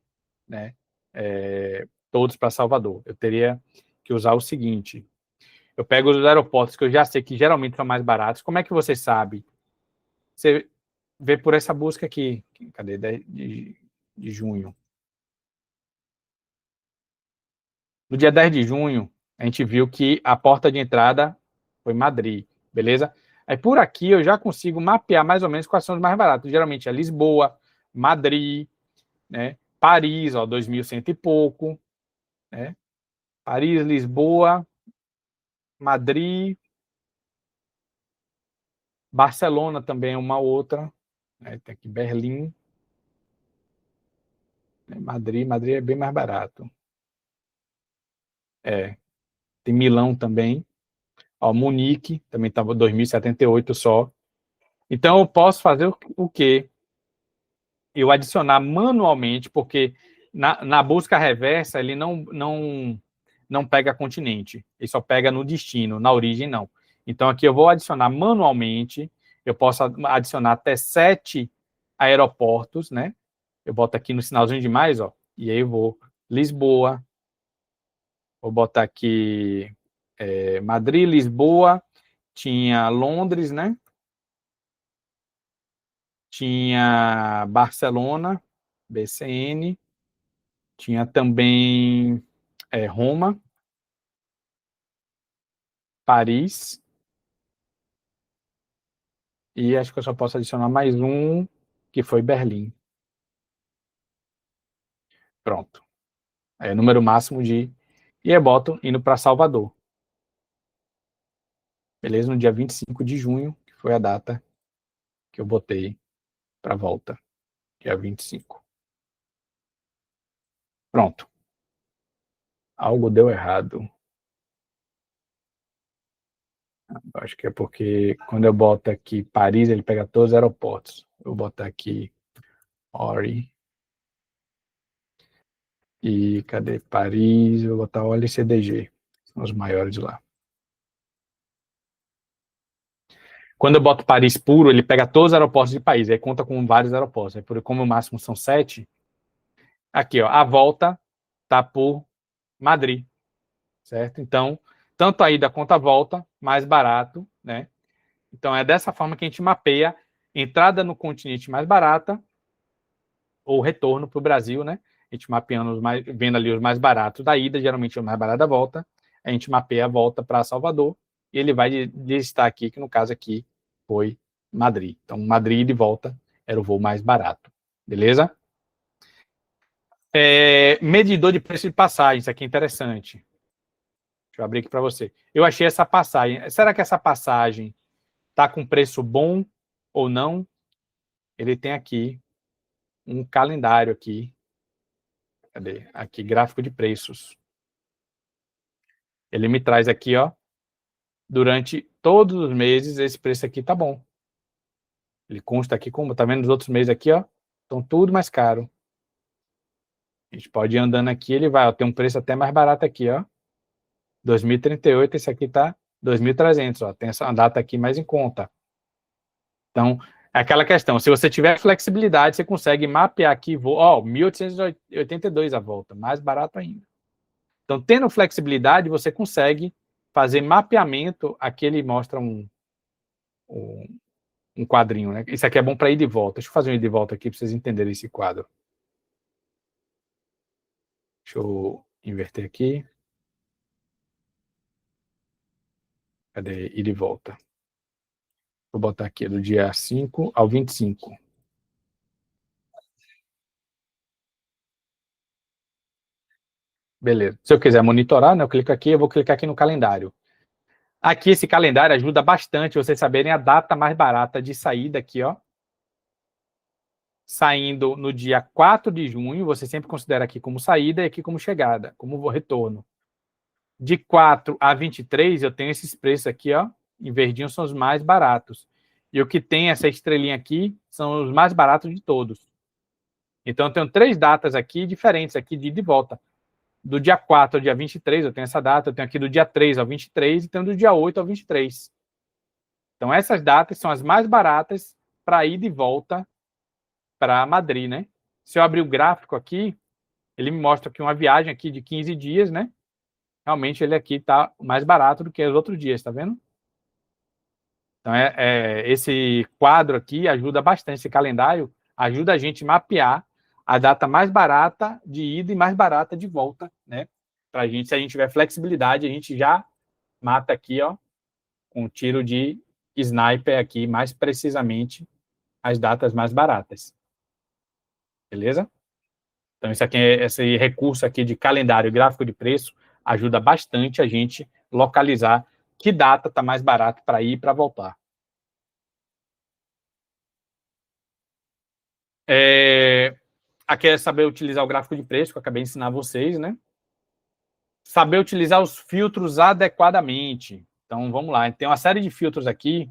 né? Todos para Salvador. Eu teria que usar o seguinte: eu pego os aeroportos que eu já sei que geralmente são mais baratos. Como é que você sabe? Você vê por essa busca aqui. Cadê? 10 de junho. No dia 10 de junho, a gente viu que a porta de entrada foi Madrid, beleza? Aí por aqui eu já consigo mapear mais ou menos quais são os mais baratos. Geralmente é Lisboa, Madrid, né? Paris, ó, 2.100 e pouco, né? Paris, Lisboa, Madrid, Barcelona também é uma outra, né? Tem aqui Berlim, né? Madrid é bem mais barato. Tem Milão também, ó, Munique também estava 2.078 só. Então eu posso fazer o quê? Eu adicionar manualmente, porque na busca reversa ele não pega continente, ele só pega no destino, na origem não. Então aqui eu vou adicionar manualmente, eu posso adicionar até 7 aeroportos, né? Eu boto aqui no sinalzinho de mais, ó, e aí eu vou Lisboa, vou botar aqui Madrid, Lisboa, tinha Londres, né? Tinha Barcelona, BCN, tinha também Roma, Paris, e acho que eu só posso adicionar mais um, que foi Berlim. Pronto. Número máximo de... E eu boto indo para Salvador. Beleza? No dia 25 de junho, que foi a data que eu botei para volta. Dia 25. Pronto. Algo deu errado. Acho que é porque quando eu boto aqui Paris, ele pega todos os aeroportos. Eu vou botar aqui Ori. E cadê Paris? Eu vou botar o LCDG. São os maiores lá. Quando eu boto Paris puro, ele pega todos os aeroportos de Paris. Aí conta com vários aeroportos. Aí, como o máximo são 7, aqui, ó, a volta tá por Madrid. Certo? Então, tanto a ida quanto a volta, mais barato, né? Então, é dessa forma que a gente mapeia entrada no continente mais barata ou retorno para o Brasil, né? A gente mapeando vendo ali os mais baratos da ida, geralmente é o mais barato da volta. A gente mapeia a volta para Salvador e ele vai listar aqui, que no caso aqui foi Madrid. Então, Madrid de volta era o voo mais barato. Beleza? Medidor de preço de passagem, isso aqui é interessante. Deixa eu abrir aqui para você. Eu achei essa passagem. Será que essa passagem está com preço bom ou não? Ele tem aqui um calendário aqui. Cadê? Aqui, gráfico de preços. Ele me traz aqui, ó, durante todos os meses, esse preço aqui tá bom. Ele consta aqui, como tá vendo os outros meses aqui, ó, estão tudo mais caro. A gente pode ir andando aqui, ele vai, ó, tem um preço até mais barato aqui, ó. 2038, esse aqui tá 2.300, ó, tem essa data aqui mais em conta. Então, é aquela questão, se você tiver flexibilidade, você consegue mapear aqui, ó, 1.882 a volta, mais barato ainda. Então, tendo flexibilidade, você consegue fazer mapeamento, aqui ele mostra um quadrinho, né? Isso aqui é bom para ir de volta. Deixa eu fazer um ir de volta aqui para vocês entenderem esse quadro. Deixa eu inverter aqui. Cadê? Ir de volta. Vou botar aqui do dia 5 ao 25. Beleza. Se eu quiser monitorar, né, eu clico aqui, eu vou clicar aqui no calendário. Aqui esse calendário ajuda bastante vocês saberem a data mais barata de saída aqui, ó. Saindo no dia 4 de junho, você sempre considera aqui como saída e aqui como chegada, como retorno. De 4 a 23, eu tenho esses preços aqui, ó, em verdinho são os mais baratos. E o que tem essa estrelinha aqui são os mais baratos de todos. Então, eu tenho 3 datas aqui diferentes aqui de ida e volta. Do dia 4 ao dia 23, eu tenho essa data, eu tenho aqui do dia 3 ao 23 e tenho do dia 8 ao 23. Então, essas datas são as mais baratas para ida e volta para Madrid, né? Se eu abrir o gráfico aqui, ele me mostra que uma viagem aqui de 15 dias, né? Realmente ele aqui está mais barato do que os outros dias, tá vendo? Então, esse quadro aqui ajuda bastante, esse calendário ajuda a gente a mapear a data mais barata de ida e mais barata de volta, né? Para a gente, se a gente tiver flexibilidade, a gente já mata aqui, ó, com um tiro de sniper aqui, mais precisamente, as datas mais baratas. Beleza? Então, esse recurso aqui de calendário gráfico de preço ajuda bastante a gente localizar que data está mais barato para ir e para voltar. Aqui é saber utilizar o gráfico de preço, que eu acabei de ensinar vocês, né? Saber utilizar os filtros adequadamente. Então, vamos lá. Tem uma série de filtros aqui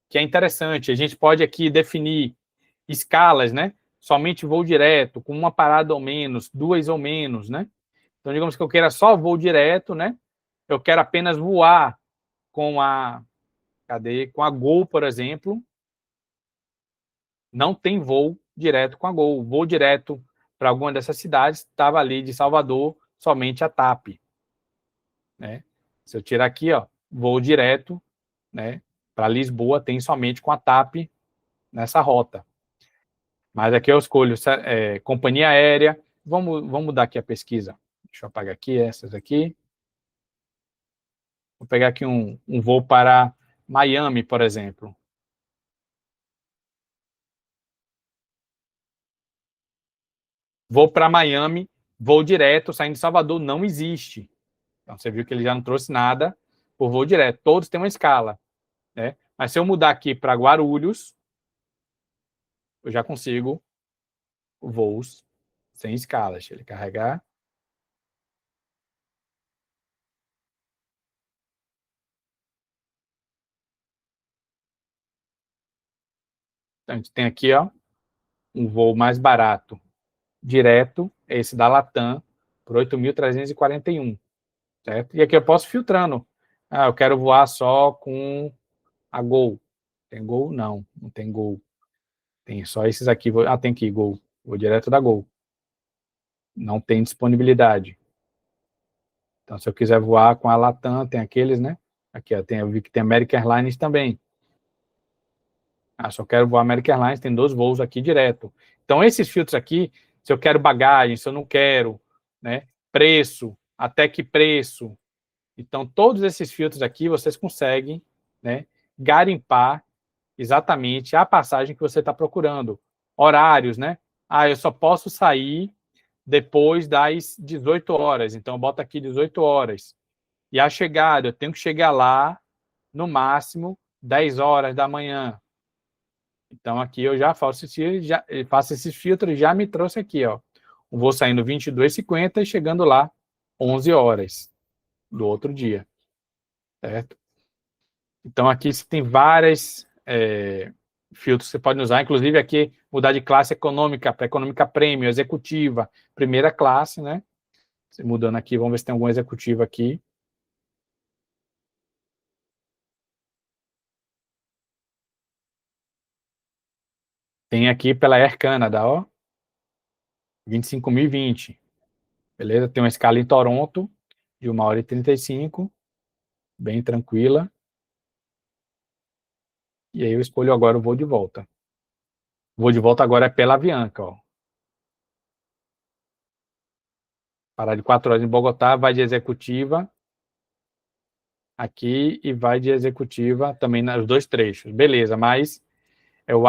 que é interessante. A gente pode aqui definir escalas, né? Somente voo direto, com uma parada ou menos, 2 ou menos, né? Então, digamos que eu queira só voo direto, né? Eu quero apenas voar com com a Gol, por exemplo. Não tem voo direto com a Gol. Voo direto para alguma dessas cidades estava ali de Salvador, somente a TAP. Né? Se eu tirar aqui, ó, voo direto, né? Para Lisboa tem somente com a TAP nessa rota. Mas aqui eu escolho companhia aérea. Vamos mudar aqui a pesquisa. Deixa eu apagar aqui essas aqui. Vou pegar aqui um voo para Miami, por exemplo. Vou para Miami, voo direto, saindo de Salvador, não existe. Então, você viu que ele já não trouxe nada por voo direto. Todos têm uma escala. Né? Mas se eu mudar aqui para Guarulhos, eu já consigo voos sem escala. Deixa ele carregar. Então, a gente tem aqui, ó, um voo mais barato direto, esse da Latam, por 8.341, certo? E aqui eu posso filtrando. Ah, eu quero voar só com a Gol. Tem Gol? Não, não tem Gol. Tem só esses aqui. Ah, tem aqui, Gol. Vou direto da Gol. Não tem disponibilidade. Então, se eu quiser voar com a Latam, tem aqueles, né? Aqui, ó, eu vi que tem American Airlines também. Ah, só quero voar American Airlines, tem 2 voos aqui direto. Então, esses filtros aqui, se eu quero bagagem, se eu não quero, né? Preço, até que preço. Então, todos esses filtros aqui, vocês conseguem, né? Garimpar exatamente a passagem que você está procurando. Horários, né? Ah, eu só posso sair depois das 18 horas. Então, eu boto aqui 18 horas. E a chegada, eu tenho que chegar lá, no máximo, 10 horas da manhã. Então, aqui eu já faço esse filtro e já me trouxe aqui, ó. Eu vou saindo 22h50 e chegando lá 11 horas do outro dia, certo? Então, aqui você tem várias filtros que você pode usar, inclusive aqui, mudar de classe econômica para econômica premium, executiva, primeira classe, né? Mudando aqui, vamos ver se tem algum executivo aqui. Tem aqui pela Air Canada, ó, 25.020. Beleza? Tem uma escala em Toronto, de 1h35, bem tranquila. E aí eu escolho agora o voo de volta. O voo de volta agora é pela Avianca, ó. Parar de 4 horas em Bogotá, vai de executiva aqui e vai de executiva também nos 2 trechos. Beleza, mas é o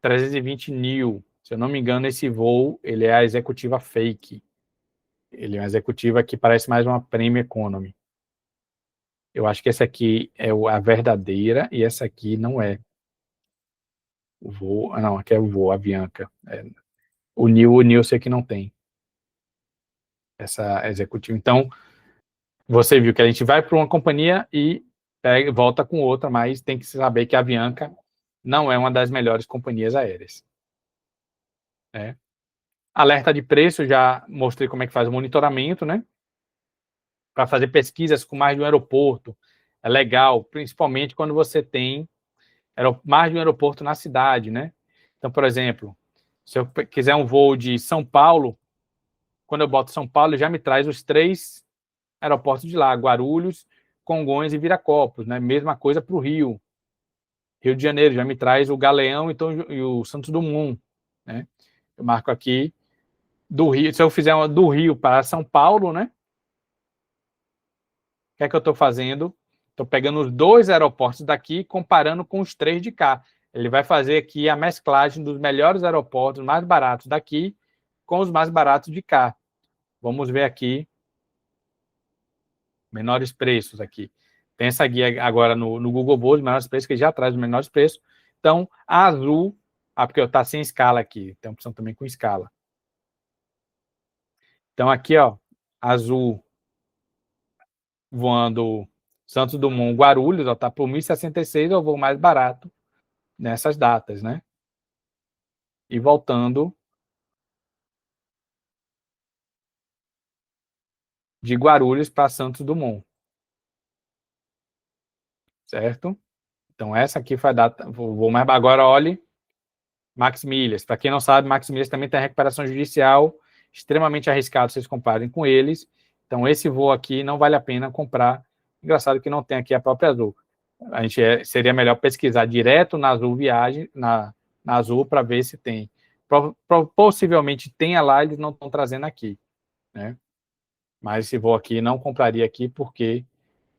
A320neo. Se eu não me engano, esse voo, ele é a executiva fake. Ele é uma executiva que parece mais uma Premium Economy. Eu acho que essa aqui é a verdadeira e essa aqui não é. O voo, não, aqui é o voo, a Avianca. O Neo eu sei que não tem essa executiva. Então, você viu que a gente vai para uma companhia e volta com outra, mas tem que saber que a Avianca não é uma das melhores companhias aéreas. né? Alerta de preço, já mostrei como é que faz o monitoramento, né? Para fazer pesquisas com mais de um aeroporto. É legal, principalmente quando você tem mais de um aeroporto na cidade, né? Então, por exemplo, se eu quiser um voo de São Paulo, quando eu boto São Paulo, já me traz os 3 aeroportos de lá, Guarulhos, Congonhas e Viracopos, né? Mesma coisa para o Rio. Rio de Janeiro já me traz o Galeão e o Santos Dumont, né? Eu marco aqui do Rio, se eu fizer uma do Rio para São Paulo, né? O que é que eu estou fazendo? Estou pegando os 2 aeroportos daqui e comparando com os 3 de cá. Ele vai fazer aqui a mesclagem dos melhores aeroportos mais baratos daqui com os mais baratos de cá. Vamos ver aqui menores preços aqui. Tem essa guia agora no Google Voos, menores preços, que já traz os menores preços. Então, a Azul, porque está sem escala aqui, tem opção também com escala. Então, aqui, ó, Azul voando Santos Dumont, Guarulhos, está por 1.066, é o voo mais barato nessas datas, né? E voltando de Guarulhos para Santos Dumont, certo? Então, essa aqui foi a data, vou mais. Agora, olhe, Max Milhas. Para quem não sabe, Max Milhas também tem recuperação judicial, extremamente arriscado, vocês comparem com eles. Então, esse voo aqui não vale a pena comprar. Engraçado que não tem aqui a própria Azul. A gente seria melhor pesquisar direto na Azul Viagem, na Azul, para ver se tem. Possivelmente tenha lá, eles não estão trazendo aqui, né? Mas esse voo aqui não compraria aqui porque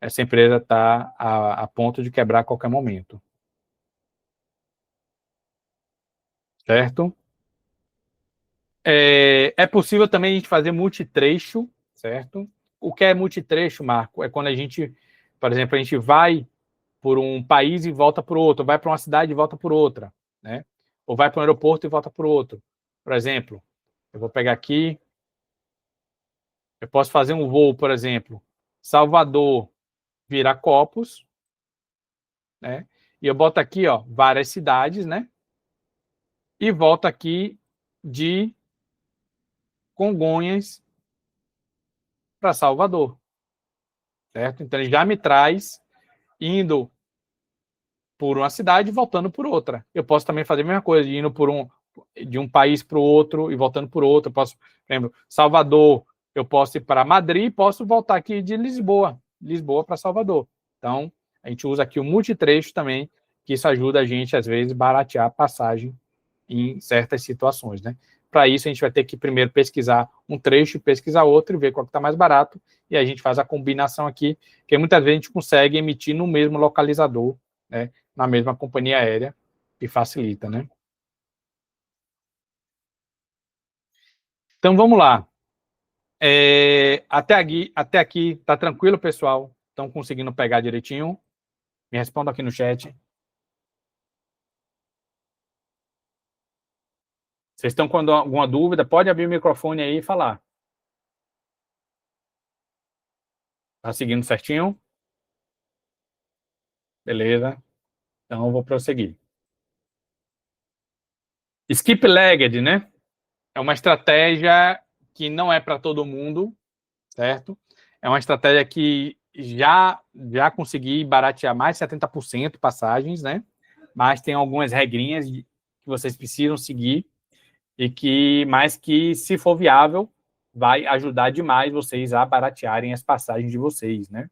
essa empresa está a ponto de quebrar a qualquer momento. Certo? É possível também a gente fazer multitrecho, certo? O que é multitrecho, Marco? É quando a gente, por exemplo, a gente vai por um país e volta para o outro, vai para uma cidade e volta por outra, né? Ou vai para um aeroporto e volta por outro. Por exemplo, eu vou pegar aqui, eu posso fazer um voo, por exemplo, Salvador, Viracopos, né? E eu boto aqui, ó, várias cidades, né? E volto aqui de Congonhas para Salvador, certo? Então ele já me traz indo por uma cidade e voltando por outra. Eu posso também fazer a mesma coisa, indo de um país para o outro e voltando por outro. Eu posso, por exemplo, Salvador, eu posso ir para Madrid e posso voltar aqui de Lisboa para Salvador. Então, a gente usa aqui o multitrecho também, que isso ajuda a gente, às vezes, baratear a passagem em certas situações, né? Para isso, a gente vai ter que primeiro pesquisar um trecho, pesquisar outro e ver qual que está mais barato, e a gente faz a combinação aqui, que muitas vezes a gente consegue emitir no mesmo localizador, né? Na mesma companhia aérea, e facilita, né? Então, vamos lá. Até aqui, tá tranquilo, pessoal? Estão conseguindo pegar direitinho? Me respondam aqui no chat. Vocês estão com alguma dúvida? Pode abrir o microfone aí e falar. Tá seguindo certinho? Beleza. Então, eu vou prosseguir. Skip legged, né? É uma estratégia que não é para todo mundo, certo? É uma estratégia que já consegui baratear mais de 70% passagens, né? Mas tem algumas regrinhas que vocês precisam seguir e mas que, se for viável, vai ajudar demais vocês a baratearem as passagens de vocês, né?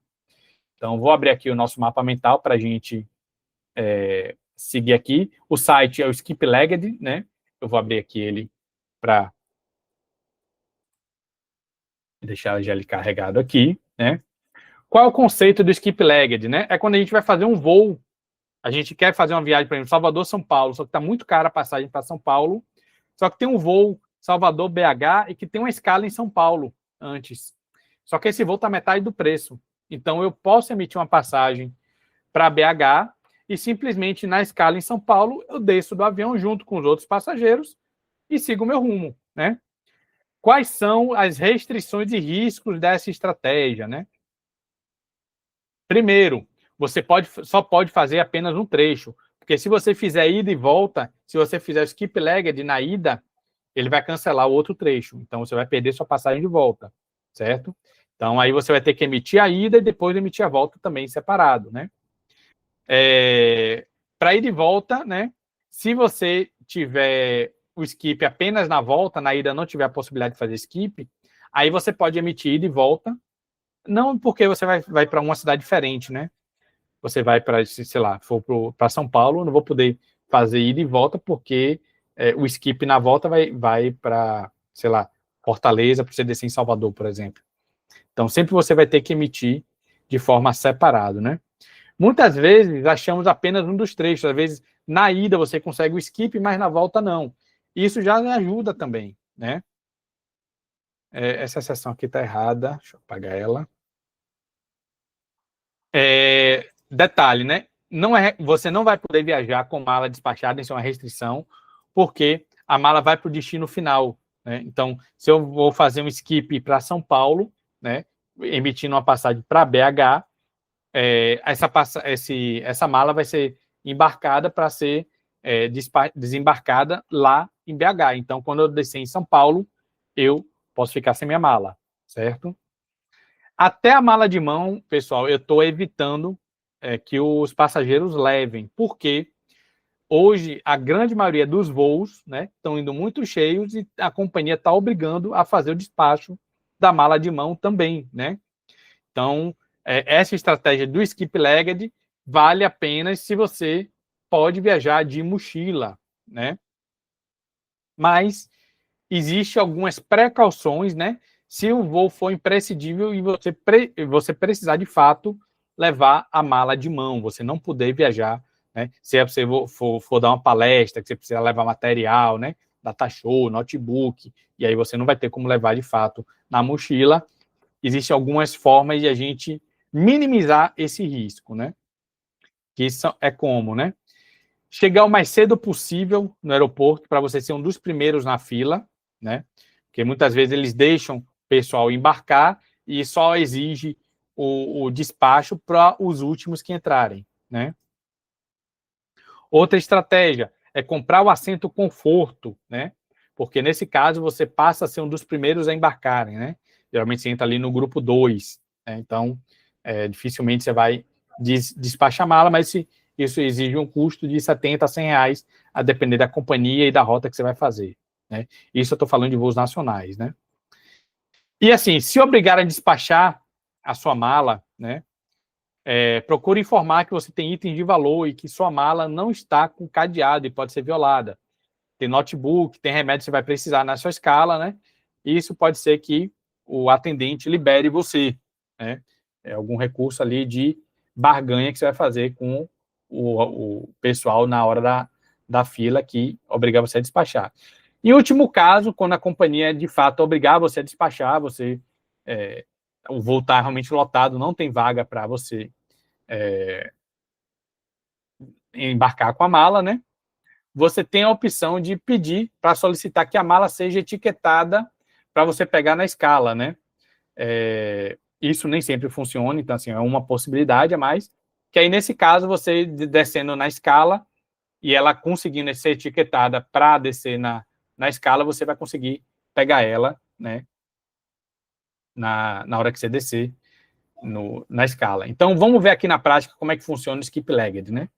Então, vou abrir aqui o nosso mapa mental para a gente seguir aqui. O site é o Skip Legged, né? Eu vou abrir aqui ele para deixar ele carregado aqui, né? Qual é o conceito do skip legged, né? É quando a gente vai fazer um voo, a gente quer fazer uma viagem, por exemplo, Salvador-São Paulo, só que está muito cara a passagem para São Paulo, só que tem um voo Salvador-BH e que tem uma escala em São Paulo antes. Só que esse voo está metade do preço. Então, eu posso emitir uma passagem para BH e simplesmente na escala em São Paulo, eu desço do avião junto com os outros passageiros e sigo o meu rumo, né? Quais são as restrições e riscos dessa estratégia, né? Primeiro, você só pode fazer apenas um trecho, porque se você fizer ida e volta, se você fizer skip legged na ida, ele vai cancelar o outro trecho. Então, você vai perder sua passagem de volta, certo? Então, aí você vai ter que emitir a ida e depois emitir a volta também separado, né? Para ir de volta, né? Se você tiver o skip apenas na volta, na ida não tiver a possibilidade de fazer skip, aí você pode emitir ida e volta, não porque você vai para uma cidade diferente, né? Você vai para, sei lá, for para São Paulo, não vou poder fazer ida e volta porque o skip na volta vai para, sei lá, Fortaleza, para você descer em Salvador, por exemplo. Então, sempre você vai ter que emitir de forma separada, né? Muitas vezes achamos apenas um dos trechos, às vezes na ida você consegue o skip, mas na volta não. Isso já ajuda também, né? Essa seção aqui está errada, deixa eu apagar ela. Detalhe, né? Você não vai poder viajar com mala despachada, isso é uma restrição, porque a mala vai para o destino final, né? Então, se eu vou fazer um skip para São Paulo, né, emitindo uma passagem para BH, essa mala vai ser embarcada para ser desembarcada lá em BH. Então, quando eu descer em São Paulo, eu posso ficar sem minha mala, certo? Até a mala de mão, pessoal, eu estou evitando que os passageiros levem, porque hoje a grande maioria dos voos, né, estão indo muito cheios e a companhia está obrigando a fazer o despacho da mala de mão também, né? Então, essa estratégia do skip legged vale apenas se você pode viajar de mochila, né? Mas existe algumas precauções, né? Se o voo for imprescindível e você precisar de fato levar a mala de mão, você não poder viajar, né? Se você for dar uma palestra, que você precisa levar material, né? Data show, notebook, e aí você não vai ter como levar de fato na mochila. Existem algumas formas de a gente minimizar esse risco, né? Que isso é como, né? Chegar o mais cedo possível no aeroporto para você ser um dos primeiros na fila, né? Porque muitas vezes eles deixam o pessoal embarcar e só exige o despacho para os últimos que entrarem, né? Outra estratégia é comprar o assento conforto, né? Porque nesse caso você passa a ser um dos primeiros a embarcarem, né? Geralmente você entra ali no grupo 2, né? Então dificilmente você vai despachar a mala, mas isso exige um custo de 70 a 100 reais, a depender da companhia e da rota que você vai fazer, né? Isso eu estou falando de voos nacionais, né? E assim, se obrigarem a despachar a sua mala, né? Procure informar que você tem itens de valor e que sua mala não está com cadeado e pode ser violada. Tem notebook, tem remédio que você vai precisar na sua escala, né? E isso pode ser que o atendente libere você, né? Algum recurso ali de barganha que você vai fazer com o pessoal na hora da fila que obrigar você a despachar. Em último caso, quando a companhia de fato obrigar você a despachar, o voo está realmente lotado, não tem vaga para você embarcar com a mala, né? Você tem a opção de pedir para solicitar que a mala seja etiquetada para você pegar na escala, né? Isso nem sempre funciona, então assim, é uma possibilidade a mais, que aí nesse caso você descendo na escala e ela conseguindo ser etiquetada para descer na escala, você vai conseguir pegar ela, né? Na hora que você descer na escala. Então, vamos ver aqui na prática como é que funciona o skip legged, né?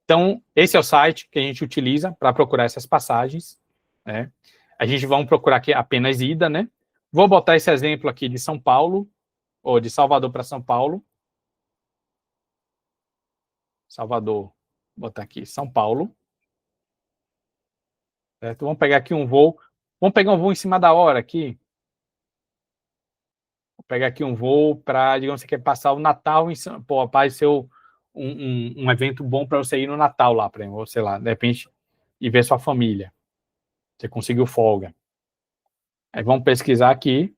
Então, esse é o site que a gente utiliza para procurar essas passagens, né? A gente vai procurar aqui apenas ida, né? Vou botar esse exemplo aqui de São Paulo, ou de Salvador para São Paulo. Salvador, vou botar aqui São Paulo. Certo? Vamos pegar aqui um voo. Vamos pegar um voo em cima da hora aqui. Vou pegar aqui um voo para, digamos, você quer passar o Natal em São Paulo, rapaz, ser um evento bom para você ir no Natal lá, para ou sei lá, de repente, e ver sua família. Você conseguiu folga. Aí vamos pesquisar aqui.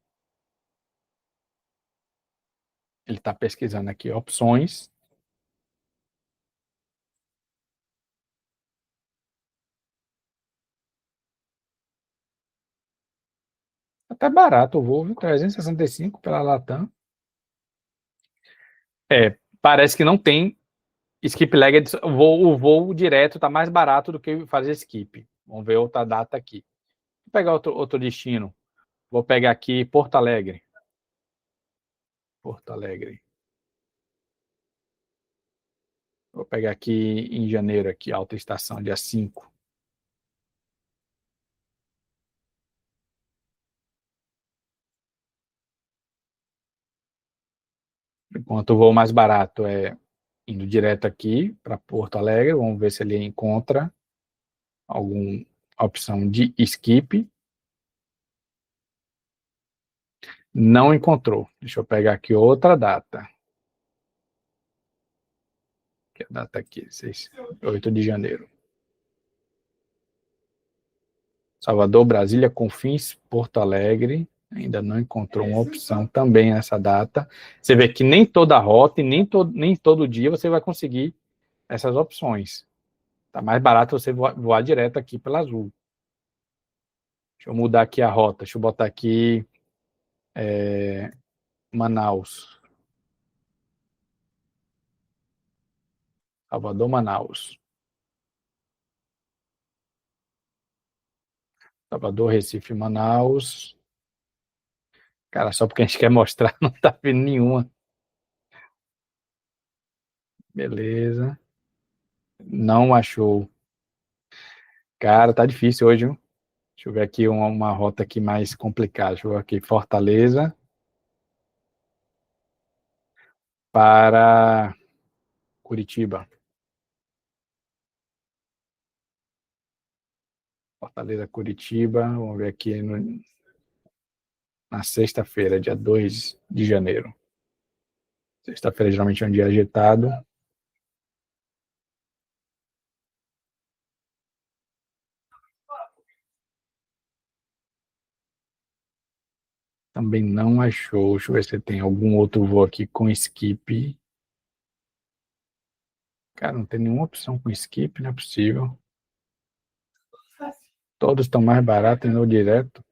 Ele está pesquisando aqui opções. Até barato o voo, 365 pela Latam. Parece que não tem skip leg. O voo direto está mais barato do que fazer skip. Vamos ver outra data aqui. pegar outro destino. Vou pegar aqui Porto Alegre. Porto Alegre. Vou pegar aqui em janeiro, aqui, alta estação, dia 5. Enquanto o voo mais barato é indo direto aqui para Porto Alegre, vamos ver se ele encontra alguma opção de skip. Não encontrou. Deixa eu pegar aqui outra data. Que é a data aqui, 8 de janeiro. Salvador, Brasília, Confins, Porto Alegre. Ainda não encontrou uma opção também nessa data. Você vê que nem toda rota e nem todo dia você vai conseguir essas opções. Tá mais barato você voar direto aqui pela Azul. Deixa eu mudar aqui a rota. Deixa eu botar aqui Manaus. Salvador, Manaus. Salvador, Recife, Manaus. Cara, só porque a gente quer mostrar, não tá vendo nenhuma. Beleza. Não achou. Cara, tá difícil hoje, viu? Deixa eu ver aqui uma rota aqui mais complicada. Deixa eu ver aqui. Fortaleza para Curitiba. Fortaleza, Curitiba. Vamos ver aqui na sexta-feira, dia 2 de janeiro. Sexta-feira geralmente é um dia agitado. Também não achou. Deixa eu ver se tem algum outro voo aqui com skip. Cara, não tem nenhuma opção com skip, não é possível. Todos estão mais baratos indo direto.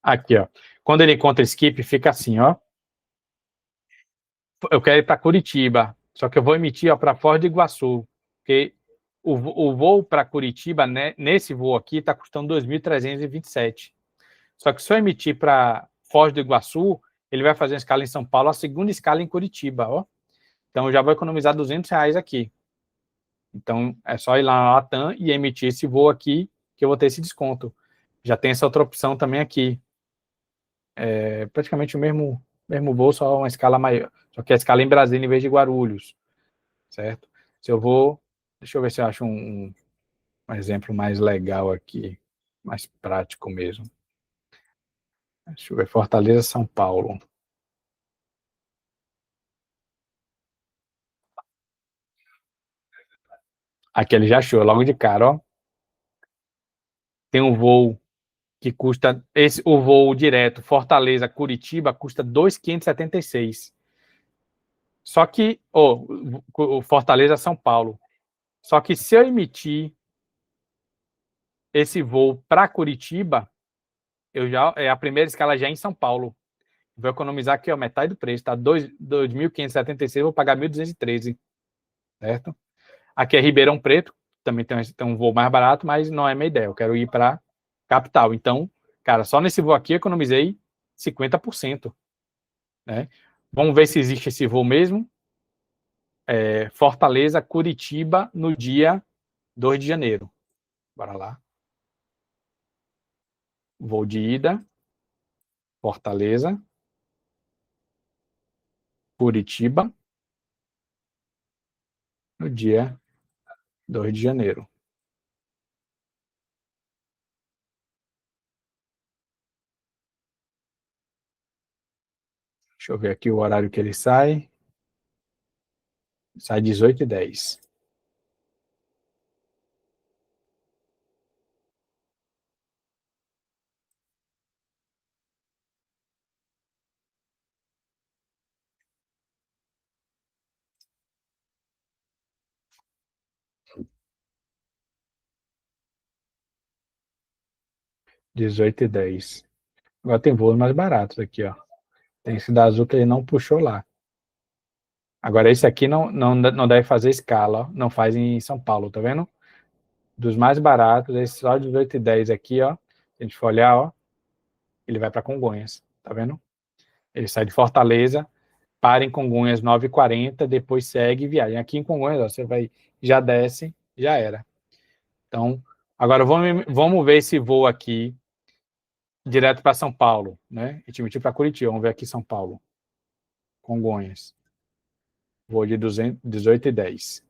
Aqui, ó. Quando ele encontra skip, fica assim, ó. Eu quero ir para Curitiba, só que eu vou emitir para Foz do Iguaçu, porque o voo para Curitiba, né, nesse voo aqui, está custando 2.327. Só que se eu emitir para Foz do Iguaçu, ele vai fazer uma escala em São Paulo, a segunda escala em Curitiba, ó. Então eu já vou economizar R$ 200 aqui. Então é só ir lá na Latam e emitir esse voo aqui, que eu vou ter esse desconto. Já tem essa outra opção também aqui. É praticamente o mesmo voo, só uma escala maior. Só que a escala é em Brasília em vez de Guarulhos, certo? Se eu vou... Deixa eu ver se eu acho um exemplo mais legal aqui, mais prático mesmo. Deixa eu ver, Fortaleza, São Paulo. Aqui ele já achou, logo de cara, ó. Tem um voo que custa... o voo direto, Fortaleza, Curitiba, custa 2.576. Só que... o Fortaleza, São Paulo. Só que se eu emitir esse voo para Curitiba, a primeira escala já é em São Paulo. Vou economizar aqui, ó, metade do preço, tá? 2.576, vou pagar 1.213, certo? Aqui é Ribeirão Preto, também tem um voo mais barato, mas não é minha ideia. Eu quero ir para capital. Então, cara, só nesse voo aqui eu economizei 50%, né? Vamos ver se existe esse voo mesmo. Fortaleza, Curitiba, no dia 2 de janeiro. Bora lá. Voo de ida, Fortaleza, Curitiba, no dia 2 de janeiro. Deixa eu ver aqui o horário que ele sai. Sai 18h10. R$ 18,10. Agora tem voos mais baratos aqui, ó. Tem esse da Azul que ele não puxou lá. Agora esse aqui não deve fazer escala, ó. Não faz em São Paulo, tá vendo? Dos mais baratos, esse só R$ 18,10 aqui, ó. a gente for olhar, ó, ele vai para Congonhas, tá vendo? Ele sai de Fortaleza, para em Congonhas 9h40, depois segue e viaja. Aqui em Congonhas, ó, você vai, já desce, já era. Então, agora vamos ver esse voo aqui direto para São Paulo, né? E te para Curitiba, vamos ver aqui São Paulo. Congonhas. Voo de 18h10.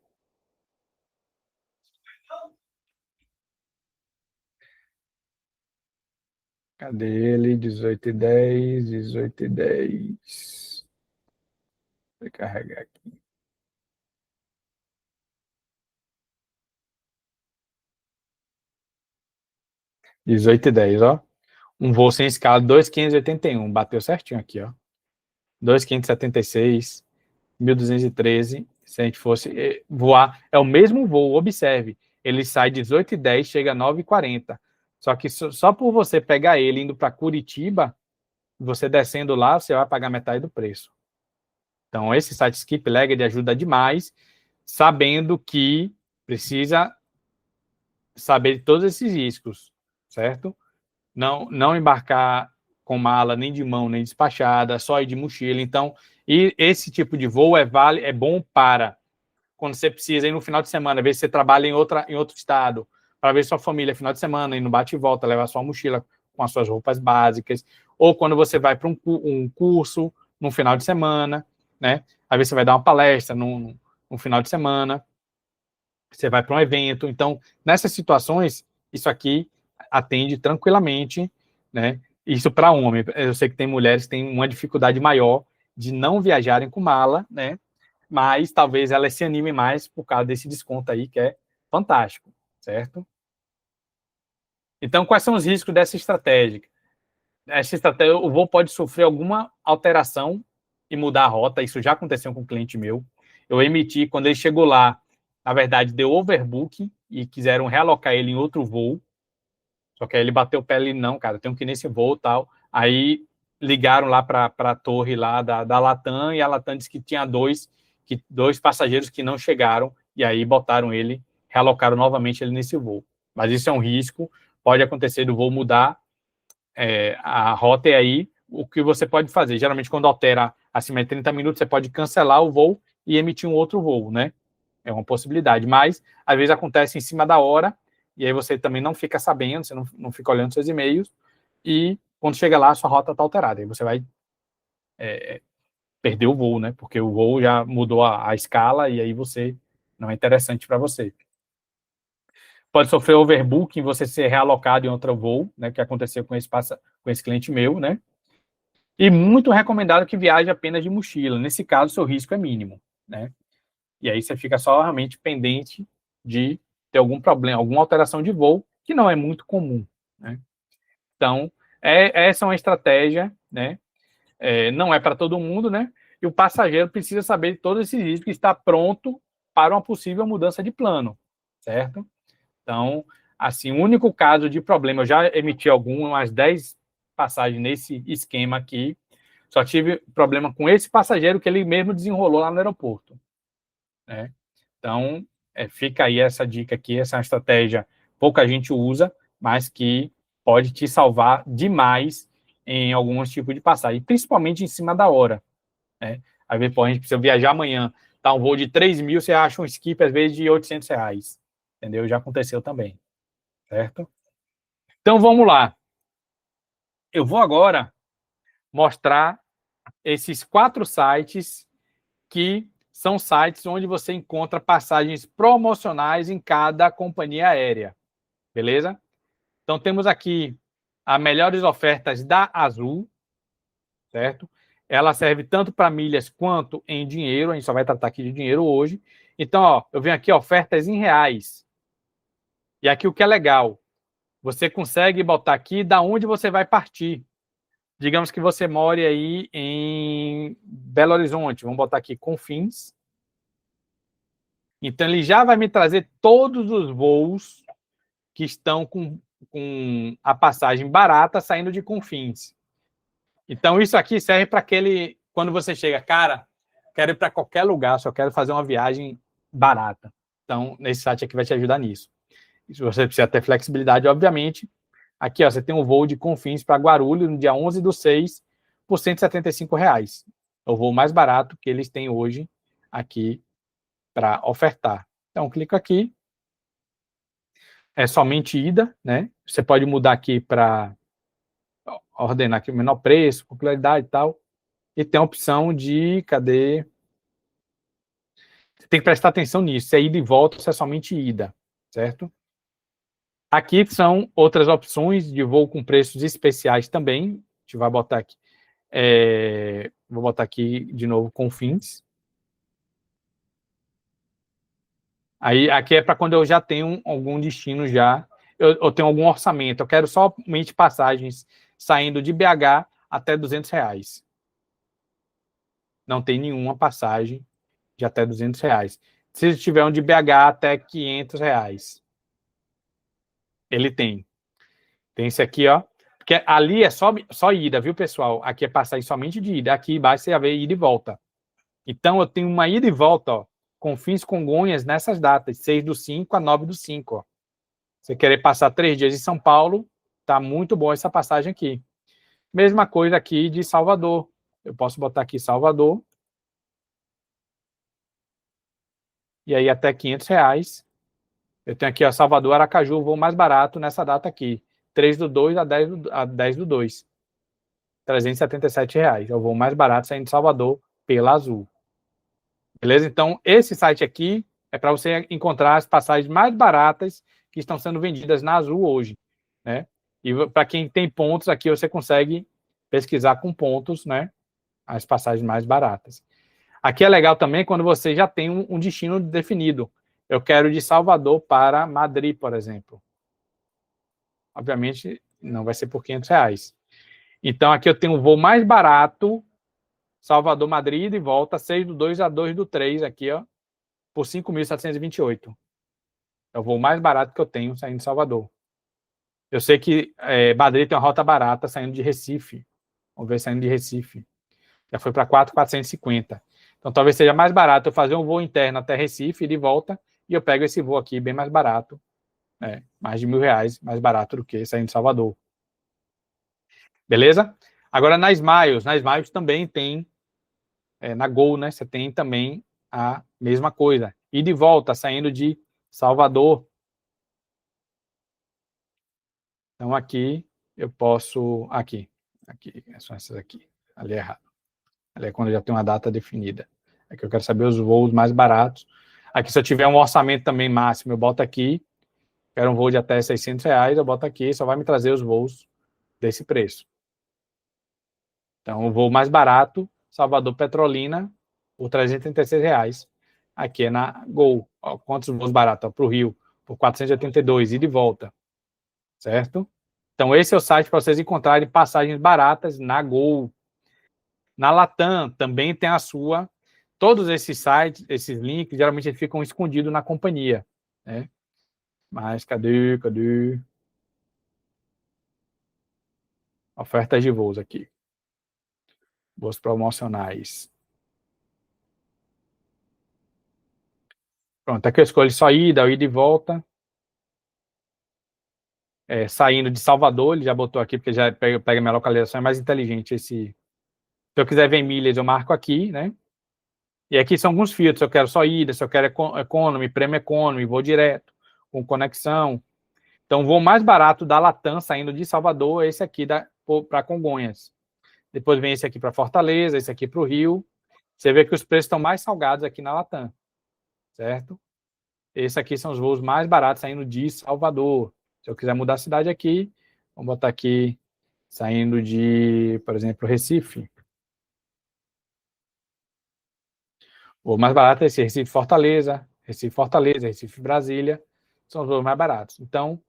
Cadê ele? 18h10, 18h10. Vou carregar aqui. 18h10, ó. Um voo sem escala, 2.581. Bateu certinho aqui, ó. 2.576, 1.213. Se a gente fosse voar, é o mesmo voo, observe. Ele sai 18h10, chega 9h40. Só que só por você pegar ele indo para Curitiba, você descendo lá, você vai pagar metade do preço. Então, esse site Skip Legged ajuda demais, sabendo que precisa saber de todos esses riscos, certo? Não embarcar com mala nem de mão, nem despachada, só ir de mochila. Então, e esse tipo de voo é bom para quando você precisa ir no final de semana, ver se você trabalha em outro estado, para ver sua família final de semana, ir no bate e volta, levar sua mochila com as suas roupas básicas, ou quando você vai para um curso no final de semana, né? Às vezes você vai dar uma palestra no final de semana, você vai para um evento. Então, nessas situações, isso aqui atende tranquilamente, né? Isso para homem. Eu sei que tem mulheres que têm uma dificuldade maior de não viajarem com mala, né? Mas talvez elas se animem mais por causa desse desconto aí, que é fantástico, certo? Então, quais são os riscos dessa estratégia? Essa estratégia, o voo pode sofrer alguma alteração e mudar a rota. Isso já aconteceu com um cliente meu. Eu emiti, quando ele chegou lá, na verdade, deu overbooking e quiseram realocar ele em outro voo. Só que aí ele bateu o pé ali, não, cara, tenho que ir nesse voo e tal. Aí ligaram lá para a torre lá da Latam e a Latam disse que tinha dois passageiros que não chegaram e aí botaram ele, realocaram novamente ele nesse voo. Mas isso é um risco, pode acontecer do voo mudar a rota, e aí o que você pode fazer? Geralmente, quando altera acima de 30 minutos, você pode cancelar o voo e emitir um outro voo, né? É uma possibilidade, mas às vezes acontece em cima da hora, e aí você também não fica sabendo, você não fica olhando seus e-mails, e quando chega lá, a sua rota está alterada, aí você vai perder o voo, né? Porque o voo já mudou a escala, e aí você não é interessante para você. Pode sofrer overbooking, você ser realocado em outro voo, né? Que aconteceu com esse cliente meu, né? E muito recomendado que viaje apenas de mochila. Nesse caso, seu risco é mínimo, né? E aí você fica só realmente pendente de ter algum problema, alguma alteração de voo, que não é muito comum, né? Então, essa é uma estratégia, né? Não é para todo mundo, né? E o passageiro precisa saber de todos esses riscos e estar pronto para uma possível mudança de plano, certo? Então, assim, o único caso de problema, eu já emiti umas 10 passagens nesse esquema aqui, só tive problema com esse passageiro que ele mesmo desenrolou lá no aeroporto, né? Então, fica aí essa dica aqui, essa estratégia pouca gente usa, mas que pode te salvar demais em alguns tipos de passagem, principalmente em cima da hora, né? Às vezes, a gente precisa viajar amanhã, tá um voo de 3 mil, você acha um skip, às vezes, de R$800, entendeu? Já aconteceu também, certo? Então, vamos lá. Eu vou agora mostrar esses 4 sites que são sites onde você encontra passagens promocionais em cada companhia aérea, beleza? Então, temos aqui as melhores ofertas da Azul, certo? Ela serve tanto para milhas quanto em dinheiro, a gente só vai tratar aqui de dinheiro hoje. Então, ó, eu venho aqui, ofertas em reais. E aqui o que é legal, você consegue botar aqui da onde você vai partir. Digamos que você more aí em Belo Horizonte, vamos botar aqui Confins. Então, ele já vai me trazer todos os voos que estão com a passagem barata saindo de Confins. Então, isso aqui serve para quando você chega, cara, quero ir para qualquer lugar, só quero fazer uma viagem barata. Então, nesse site aqui vai te ajudar nisso. Você precisa ter flexibilidade, obviamente, Aqui, ó, você tem um voo de Confins para Guarulhos no dia 11/6 por R$ 175. É o voo mais barato que eles têm hoje aqui para ofertar. Então, clico aqui. É somente ida, né? Você pode mudar aqui para ordenar aqui o menor preço, popularidade e tal. E tem a opção de, cadê? Você tem que prestar atenção nisso. Se é ida e volta, se é somente ida, certo? Aqui são outras opções de voo com preços especiais também. A gente vai botar aqui. Vou botar aqui de novo Confins. Aí aqui é para quando eu já tenho algum destino já, eu tenho algum orçamento. Eu quero somente passagens saindo de BH até R$ 200. Não tem nenhuma passagem de até R$ 200. Se tiver um de BH até R$ 500, ele tem. Tem esse aqui, ó. Porque ali é só ida, viu, pessoal? Aqui é passagem somente de ida. Aqui embaixo você vai ver ida e volta. Então, eu tenho uma ida e volta, ó, Confins Congonhas nessas datas, 6/5 a 9/5. Ó. Você querer passar 3 dias em São Paulo, tá muito boa essa passagem aqui. Mesma coisa aqui de Salvador. Eu posso botar aqui Salvador. E aí até R$ 500. Eu tenho aqui, ó, Salvador, Aracaju, o voo mais barato nessa data aqui. 3/2 a 10/2. R$ 377. É o voo mais barato saindo de Salvador pela Azul. Beleza? Então, esse site aqui é para você encontrar as passagens mais baratas que estão sendo vendidas na Azul hoje, né? E para quem tem pontos aqui, você consegue pesquisar com pontos, né? As passagens mais baratas. Aqui é legal também quando você já tem um destino definido. Eu quero de Salvador para Madrid, por exemplo. Obviamente, não vai ser por R$ 500. Então, aqui eu tenho um voo mais barato, Salvador, Madrid, e volta, 6/2 a 2/3, aqui, ó, por 5.728. É o voo mais barato que eu tenho saindo de Salvador. Eu sei que Madrid tem uma rota barata saindo de Recife. Vamos ver saindo de Recife. Já foi para 4.450. Então, talvez seja mais barato eu fazer um voo interno até Recife e de volta, e eu pego esse voo aqui bem mais barato, né? Mais de R$ 1.000, mais barato do que saindo de Salvador. Beleza? Agora, na Smiles também tem, na Gol, né? Você tem também a mesma coisa. E de volta, saindo de Salvador. Então, aqui eu posso. Aqui, são essas aqui. Ali é errado. Ali é quando já tem uma data definida. Aqui eu quero saber os voos mais baratos. Aqui, se eu tiver um orçamento também máximo, eu boto aqui. Quero um voo de até R$ 600, eu boto aqui, só vai me trazer os voos desse preço. Então, o voo mais barato, Salvador Petrolina, por R$ 336. Aqui é na Gol. Ó, quantos voos baratos? Para o Rio, por 482, ida e volta. Certo? Então, esse é o site para vocês encontrarem passagens baratas na Gol. Na Latam, também tem a sua. Todos esses sites, esses links, geralmente eles ficam escondidos na companhia. Né? Mas cadê? Ofertas de voos aqui. Voos promocionais. Pronto, aqui eu escolho só ida e volta. Saindo de Salvador, ele já botou aqui, porque já pega a minha localização, é mais inteligente esse. Se eu quiser ver milhas, eu marco aqui, né? E aqui são alguns filtros, se eu quero só ida, se eu quero economy, prêmio economy, vou direto, com conexão. Então, o voo mais barato da Latam, saindo de Salvador, é esse aqui para Congonhas. Depois vem esse aqui para Fortaleza, esse aqui para o Rio. Você vê que os preços estão mais salgados aqui na Latam, certo? Esses aqui são os voos mais baratos saindo de Salvador. Se eu quiser mudar a cidade aqui, vamos botar aqui, saindo de, por exemplo, Recife. O mais barato é esse, Recife-Fortaleza, Recife-Brasília, são os voos mais baratos. Então,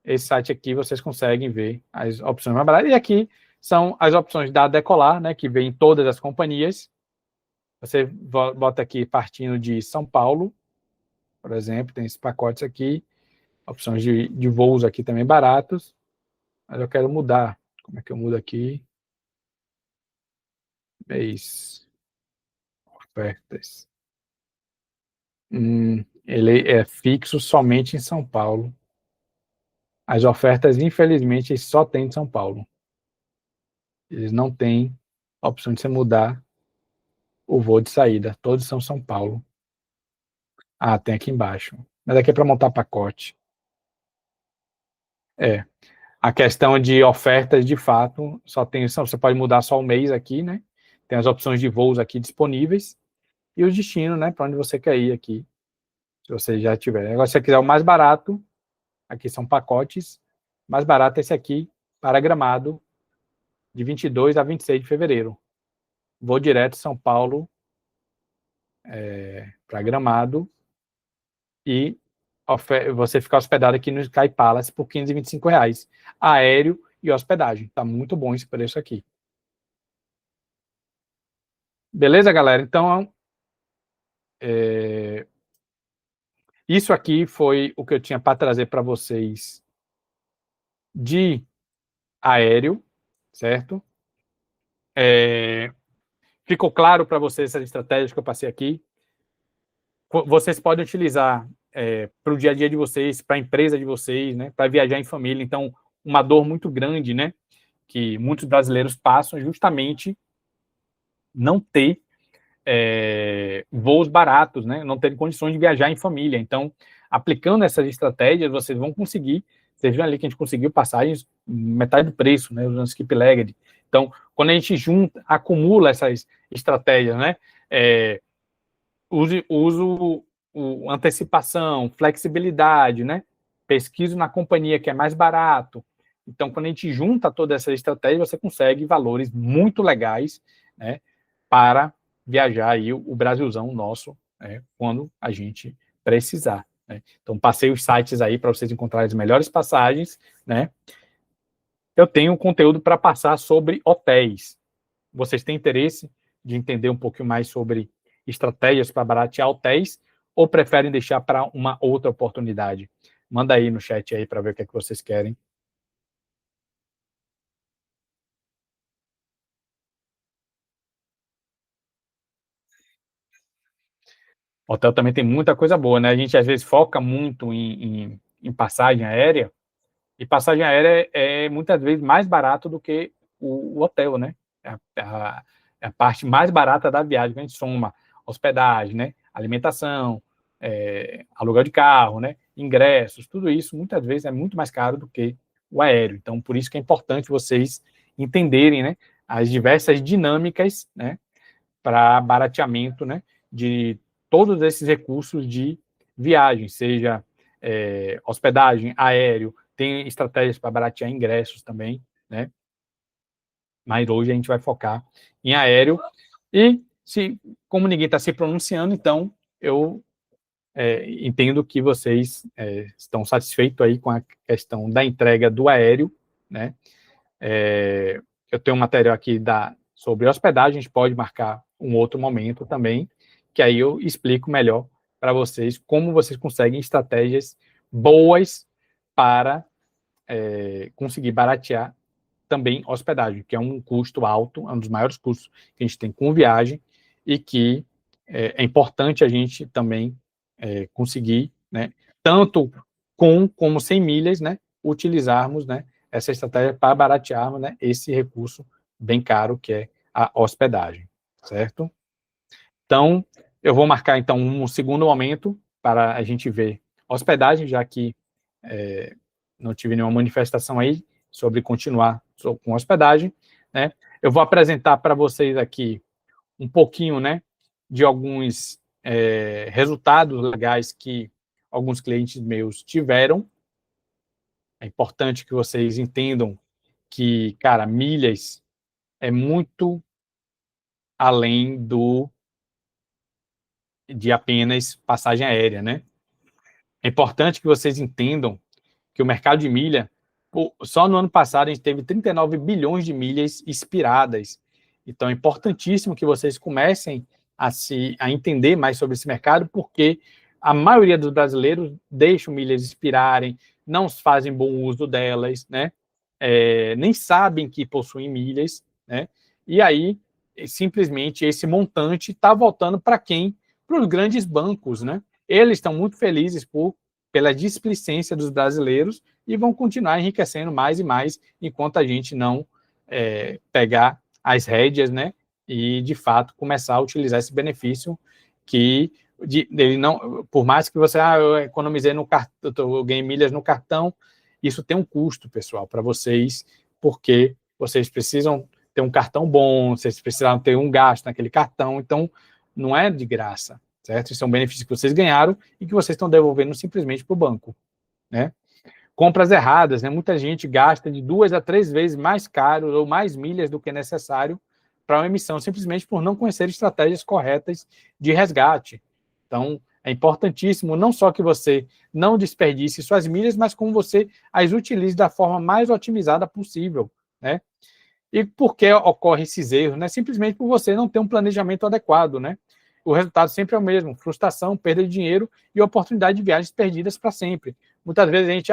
esse site aqui vocês conseguem ver as opções mais baratas. E aqui são as opções da Decolar, né, que vem em todas as companhias. Você bota aqui partindo de São Paulo, por exemplo, tem esses pacotes aqui, opções de voos aqui também baratos, mas eu quero mudar. Como é que eu mudo aqui? Mês, ofertas. Ele é fixo somente em São Paulo. As ofertas, infelizmente, só tem de São Paulo. Eles não têm a opção de você mudar o voo de saída. Todos são São Paulo. Ah, tem aqui embaixo. Mas aqui é para montar pacote. É. A questão de ofertas, de fato, só tem. Você pode mudar só o mês aqui, né? Tem as opções de voos aqui disponíveis. E o destino, né? Para onde você quer ir aqui. Se você já tiver. Agora, se você quiser o mais barato, aqui são pacotes. Mais barato é esse aqui, para Gramado, de 22 a 26 de fevereiro. Vou direto São Paulo para Gramado e você ficar hospedado aqui no Sky Palace por R$525. Aéreo e hospedagem. Tá muito bom esse preço aqui. Beleza, galera? Então, isso aqui foi o que eu tinha para trazer para vocês de aéreo, certo? Ficou claro para vocês essa estratégia que eu passei aqui? Vocês podem utilizar para o dia a dia de vocês, para a empresa de vocês, né? Para viajar em família. Então, uma dor muito grande, né? Que muitos brasileiros passam justamente não ter voos baratos, né? Não ter condições de viajar em família. Então, aplicando essas estratégias, vocês vão conseguir. Vocês viram ali que a gente conseguiu passagens metade do preço, né? Usando Skip Legged. Então, quando a gente junta, acumula essas estratégias, né? Uso antecipação, flexibilidade, né? Pesquiso na companhia que é mais barato. Então, quando a gente junta toda essa estratégia, você consegue valores muito legais, né? Para viajar aí o Brasilzão nosso, né, quando a gente precisar. Né? Então, passei os sites aí para vocês encontrarem as melhores passagens, né? Eu tenho conteúdo para passar sobre hotéis. Vocês têm interesse de entender um pouquinho mais sobre estratégias para baratear hotéis ou preferem deixar para uma outra oportunidade? Manda aí no chat aí para ver o que é que vocês querem. Hotel também tem muita coisa boa, né? A gente às vezes foca muito em passagem aérea, e passagem aérea é muitas vezes mais barato do que o hotel, né? É a parte mais barata da viagem, que a gente soma hospedagem, né? Alimentação, aluguel de carro, né? Ingressos, tudo isso muitas vezes é muito mais caro do que o aéreo. Então, por isso que é importante vocês entenderem, né? As diversas dinâmicas, né? Para barateamento, né? De todos esses recursos de viagem, seja hospedagem, aéreo, tem estratégias para baratear ingressos também, né? Mas hoje a gente vai focar em aéreo. E, como ninguém está se pronunciando, então eu entendo que vocês estão satisfeitos aí com a questão da entrega do aéreo, né? Eu tenho um material aqui sobre hospedagem, a gente pode marcar um outro momento também, que aí eu explico melhor para vocês como vocês conseguem estratégias boas para conseguir baratear também hospedagem, que é um custo alto, é um dos maiores custos que a gente tem com viagem e que é importante a gente também conseguir, né, tanto com como sem milhas, né, utilizarmos, né, essa estratégia para baratearmos, né, esse recurso bem caro que é a hospedagem, certo? Então, eu vou marcar então um segundo momento para a gente ver hospedagem, já que não tive nenhuma manifestação aí sobre continuar com hospedagem, né? Eu vou apresentar para vocês aqui um pouquinho, né, de alguns resultados legais que alguns clientes meus tiveram. É importante que vocês entendam que, cara, milhas é muito além de apenas passagem aérea, né? É importante que vocês entendam que o mercado de milha, só no ano passado a gente teve 39 bilhões de milhas expiradas. Então é importantíssimo que vocês comecem a entender mais sobre esse mercado, porque a maioria dos brasileiros deixam milhas expirarem, não fazem bom uso delas, né? Nem sabem que possuem milhas, né? E aí, simplesmente, esse montante está voltando para quem? Para os grandes bancos, né? Eles estão muito felizes pela displicência dos brasileiros e vão continuar enriquecendo mais e mais enquanto a gente não pegar as rédeas, né, e de fato começar a utilizar esse benefício que ele não, por mais que você, eu economizei no cartão, eu ganhei milhas no cartão, isso tem um custo, pessoal, para vocês, porque vocês precisam ter um cartão bom, vocês precisam ter um gasto naquele cartão, então não é de graça, certo? Isso é um benefício que vocês ganharam e que vocês estão devolvendo simplesmente para o banco, né? Compras erradas, né? Muita gente gasta de 2 a 3 vezes mais caro ou mais milhas do que necessário para uma emissão, simplesmente por não conhecer estratégias corretas de resgate. Então, é importantíssimo não só que você não desperdice suas milhas, mas como você as utilize da forma mais otimizada possível, né? E por que ocorrem esses erros? Né? Simplesmente por você não ter um planejamento adequado, né? O resultado sempre é o mesmo: frustração, perda de dinheiro e oportunidade de viagens perdidas para sempre. Muitas vezes a gente,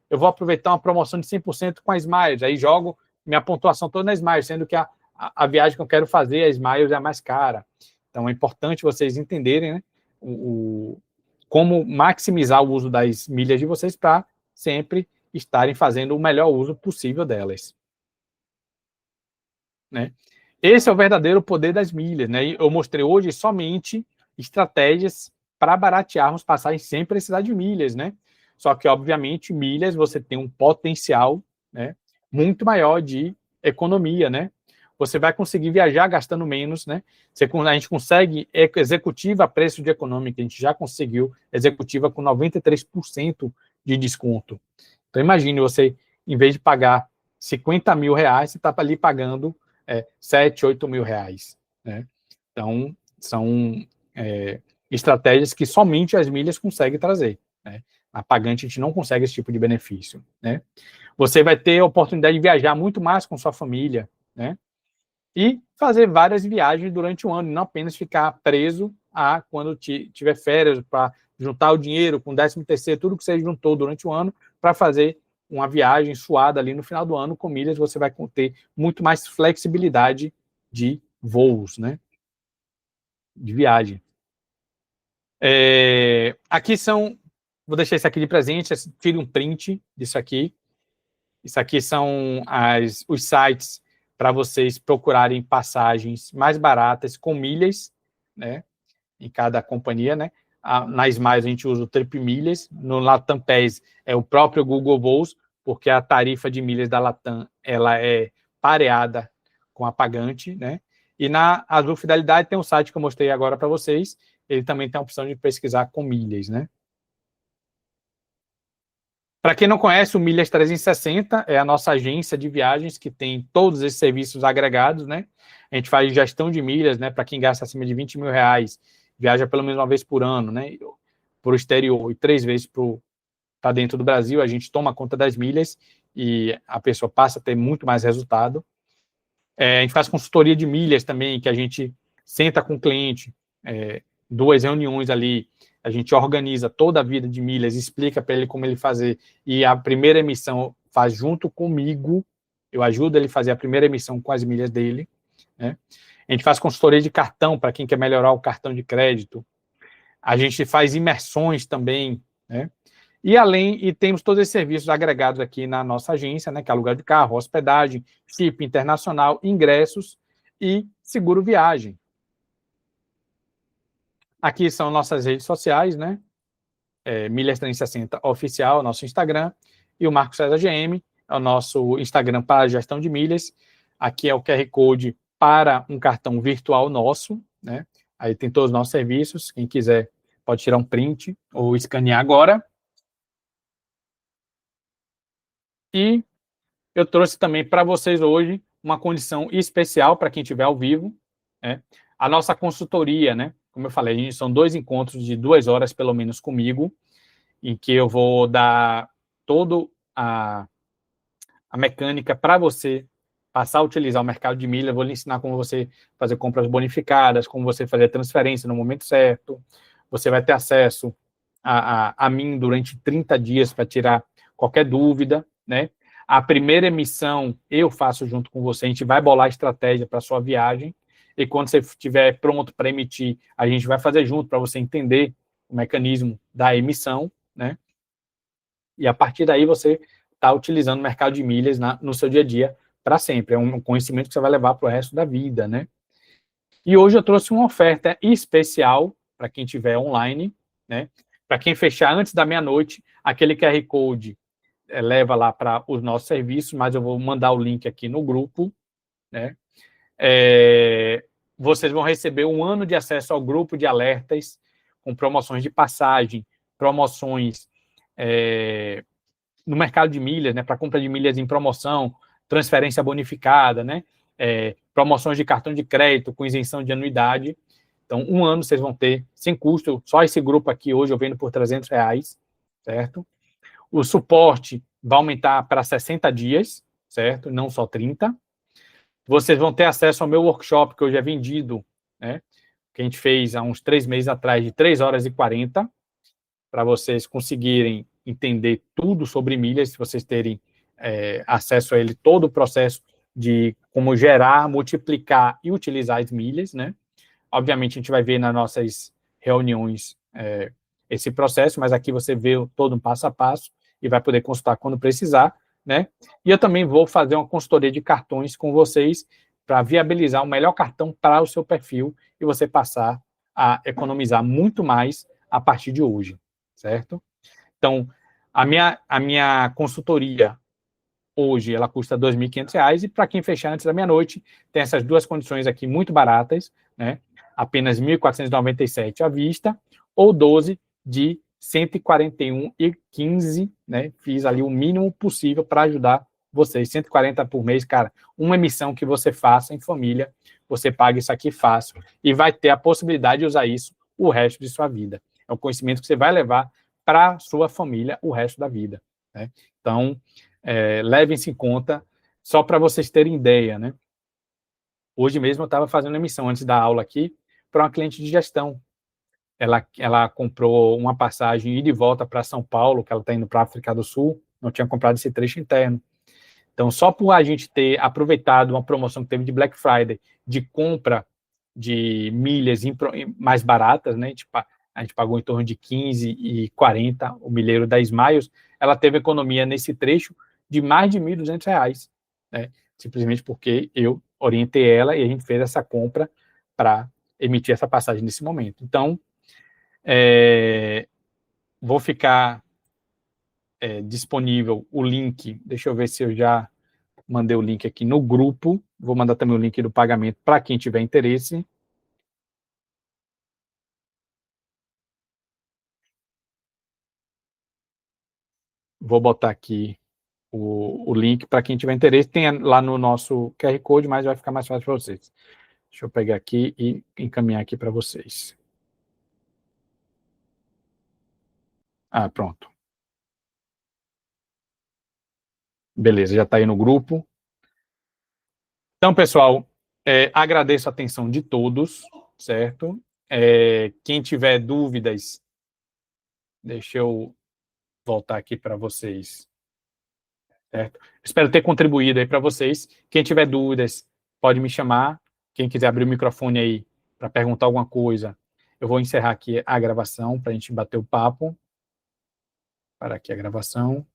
eu vou aproveitar uma promoção de 100% com a Smiles, aí jogo minha pontuação toda na Smiles, sendo que a viagem que eu quero fazer, a Smiles, é a mais cara. Então é importante vocês entenderem, né, como maximizar o uso das milhas de vocês para sempre estarem fazendo o melhor uso possível delas, né? Esse é o verdadeiro poder das milhas, né? E eu mostrei hoje somente estratégias para baratearmos passagens sem precisar de milhas, né? Só que, obviamente, milhas você tem um potencial, né, muito maior de economia, né? Você vai conseguir viajar gastando menos, né? A gente consegue executiva a preço de econômica, a gente já conseguiu executiva com 93% de desconto. Então, imagine você, em vez de pagar 50 mil reais, você está ali pagando 7, 8 mil reais, né? Então, são estratégias que somente as milhas conseguem trazer, né? A pagante, a gente não consegue esse tipo de benefício, né? Você vai ter a oportunidade de viajar muito mais com sua família, né? E fazer várias viagens durante o ano, não apenas ficar preso a quando tiver férias, para juntar o dinheiro com 13º, tudo que você juntou durante o ano, para fazer uma viagem suada ali no final do ano. Com milhas você vai ter muito mais flexibilidade de voos, né? De viagem. Aqui vou deixar isso aqui de presente, tire um print disso aqui. Isso aqui são os sites para vocês procurarem passagens mais baratas com milhas, né, em cada companhia, né? Na Smiles a gente usa o Trip Milhas, no Latam PES é o próprio Google Voos, porque a tarifa de milhas da Latam ela é pareada com a pagante, né? E na Azul Fidelidade tem um site que eu mostrei agora para vocês, ele também tem a opção de pesquisar com milhas, né? Para quem não conhece, o Milhas 360 é a nossa agência de viagens que tem todos esses serviços agregados, né? A gente faz gestão de milhas, né? Para quem gasta acima de 20 mil reais, viaja pelo menos uma vez por ano, né? Para o exterior e 3 vezes para dentro do Brasil, a gente toma conta das milhas e a pessoa passa a ter muito mais resultado. A gente faz consultoria de milhas também, que a gente senta com o cliente, 2 reuniões ali, a gente organiza toda a vida de milhas, explica para ele como ele fazer, e a primeira emissão faz junto comigo, eu ajudo ele a fazer a primeira emissão com as milhas dele, né? A gente faz consultoria de cartão para quem quer melhorar o cartão de crédito, a gente faz imersões também, né? E temos todos esses serviços agregados aqui na nossa agência, né, que é aluguel de carro, hospedagem, chip internacional, ingressos e seguro viagem. Aqui são nossas redes sociais, né? Milhas 360 Oficial, nosso Instagram, e o Marco César GM, é o nosso Instagram para gestão de milhas. Aqui é o QR Code para um cartão virtual nosso, né? Aí tem todos os nossos serviços, quem quiser pode tirar um print ou escanear agora. E eu trouxe também para vocês hoje uma condição especial para quem estiver ao vivo, né? A nossa consultoria, né? Como eu falei, são 2 encontros de 2 horas, pelo menos, comigo, em que eu vou dar toda a mecânica para você passar a utilizar o mercado de milha. Eu vou lhe ensinar como você fazer compras bonificadas, como você fazer transferência no momento certo. Você vai ter acesso a mim durante 30 dias para tirar qualquer dúvida, né? A primeira emissão eu faço junto com você, a gente vai bolar a estratégia para a sua viagem, e quando você estiver pronto para emitir, a gente vai fazer junto para você entender o mecanismo da emissão, né? E a partir daí você estar utilizando o mercado de milhas no seu dia a dia para sempre. É um conhecimento que você vai levar para o resto da vida, né? E hoje eu trouxe uma oferta especial para quem estiver online, né? Para quem fechar antes da meia-noite, aquele QR Code leva lá para os nossos serviços, mas eu vou mandar o link aqui no grupo, né? Vocês vão receber 1 ano de acesso ao grupo de alertas, com promoções de passagem, promoções no mercado de milhas, né, para compra de milhas em promoção, transferência bonificada, né, promoções de cartão de crédito com isenção de anuidade. Então, 1 ano vocês vão ter, sem custo, só esse grupo aqui hoje eu vendo por R$300, certo? O suporte vai aumentar para 60 dias, certo? Não só 30. Vocês vão ter acesso ao meu workshop, que hoje é vendido, né? Que a gente fez há uns 3 meses atrás, de 3 horas e 40, para vocês conseguirem entender tudo sobre milhas, se vocês terem acesso a ele, todo o processo de como gerar, multiplicar e utilizar as milhas, né? Obviamente, a gente vai ver nas nossas reuniões esse processo, mas aqui você vê todo um passo a passo e vai poder consultar quando precisar, né? E eu também vou fazer uma consultoria de cartões com vocês para viabilizar o melhor cartão para o seu perfil e você passar a economizar muito mais a partir de hoje, certo? Então, a minha consultoria hoje, ela custa R$2.500 e para quem fechar antes da meia-noite, tem essas duas condições aqui muito baratas, né? Apenas R$1.497 à vista ou 12 de 141,15, né? Fiz ali o mínimo possível para ajudar vocês. 140 por mês, cara, uma emissão que você faça em família, você paga isso aqui fácil e vai ter a possibilidade de usar isso o resto de sua vida. É um conhecimento que você vai levar para a sua família o resto da vida, né? Então, levem-se em conta, só para vocês terem ideia, né? Hoje mesmo eu estava fazendo emissão antes da aula aqui para uma cliente de gestão. Ela comprou uma passagem ida e volta para São Paulo, que ela está indo para a África do Sul, não tinha comprado esse trecho interno. Então, só por a gente ter aproveitado uma promoção que teve de Black Friday, de compra de milhas mais baratas, né? A gente pagou em torno de 15 e 40 o milheiro da Smiles, ela teve economia nesse trecho de mais de R$1.200, né? Simplesmente porque eu orientei ela e a gente fez essa compra para emitir essa passagem nesse momento. Então, vou ficar disponível o link, deixa eu ver se eu já mandei o link aqui no grupo, vou mandar também o link do pagamento para quem tiver interesse. Vou botar aqui o link para quem tiver interesse, tem lá no nosso QR Code, mas vai ficar mais fácil para vocês. Deixa eu pegar aqui e encaminhar aqui para vocês. Pronto. Beleza, já está aí no grupo. Então, pessoal, agradeço a atenção de todos, certo? Quem tiver dúvidas, deixa eu voltar aqui para vocês, certo? Espero ter contribuído aí para vocês. Quem tiver dúvidas, pode me chamar. Quem quiser abrir o microfone aí para perguntar alguma coisa, eu vou encerrar aqui a gravação para a gente bater o papo. Para aqui a gravação.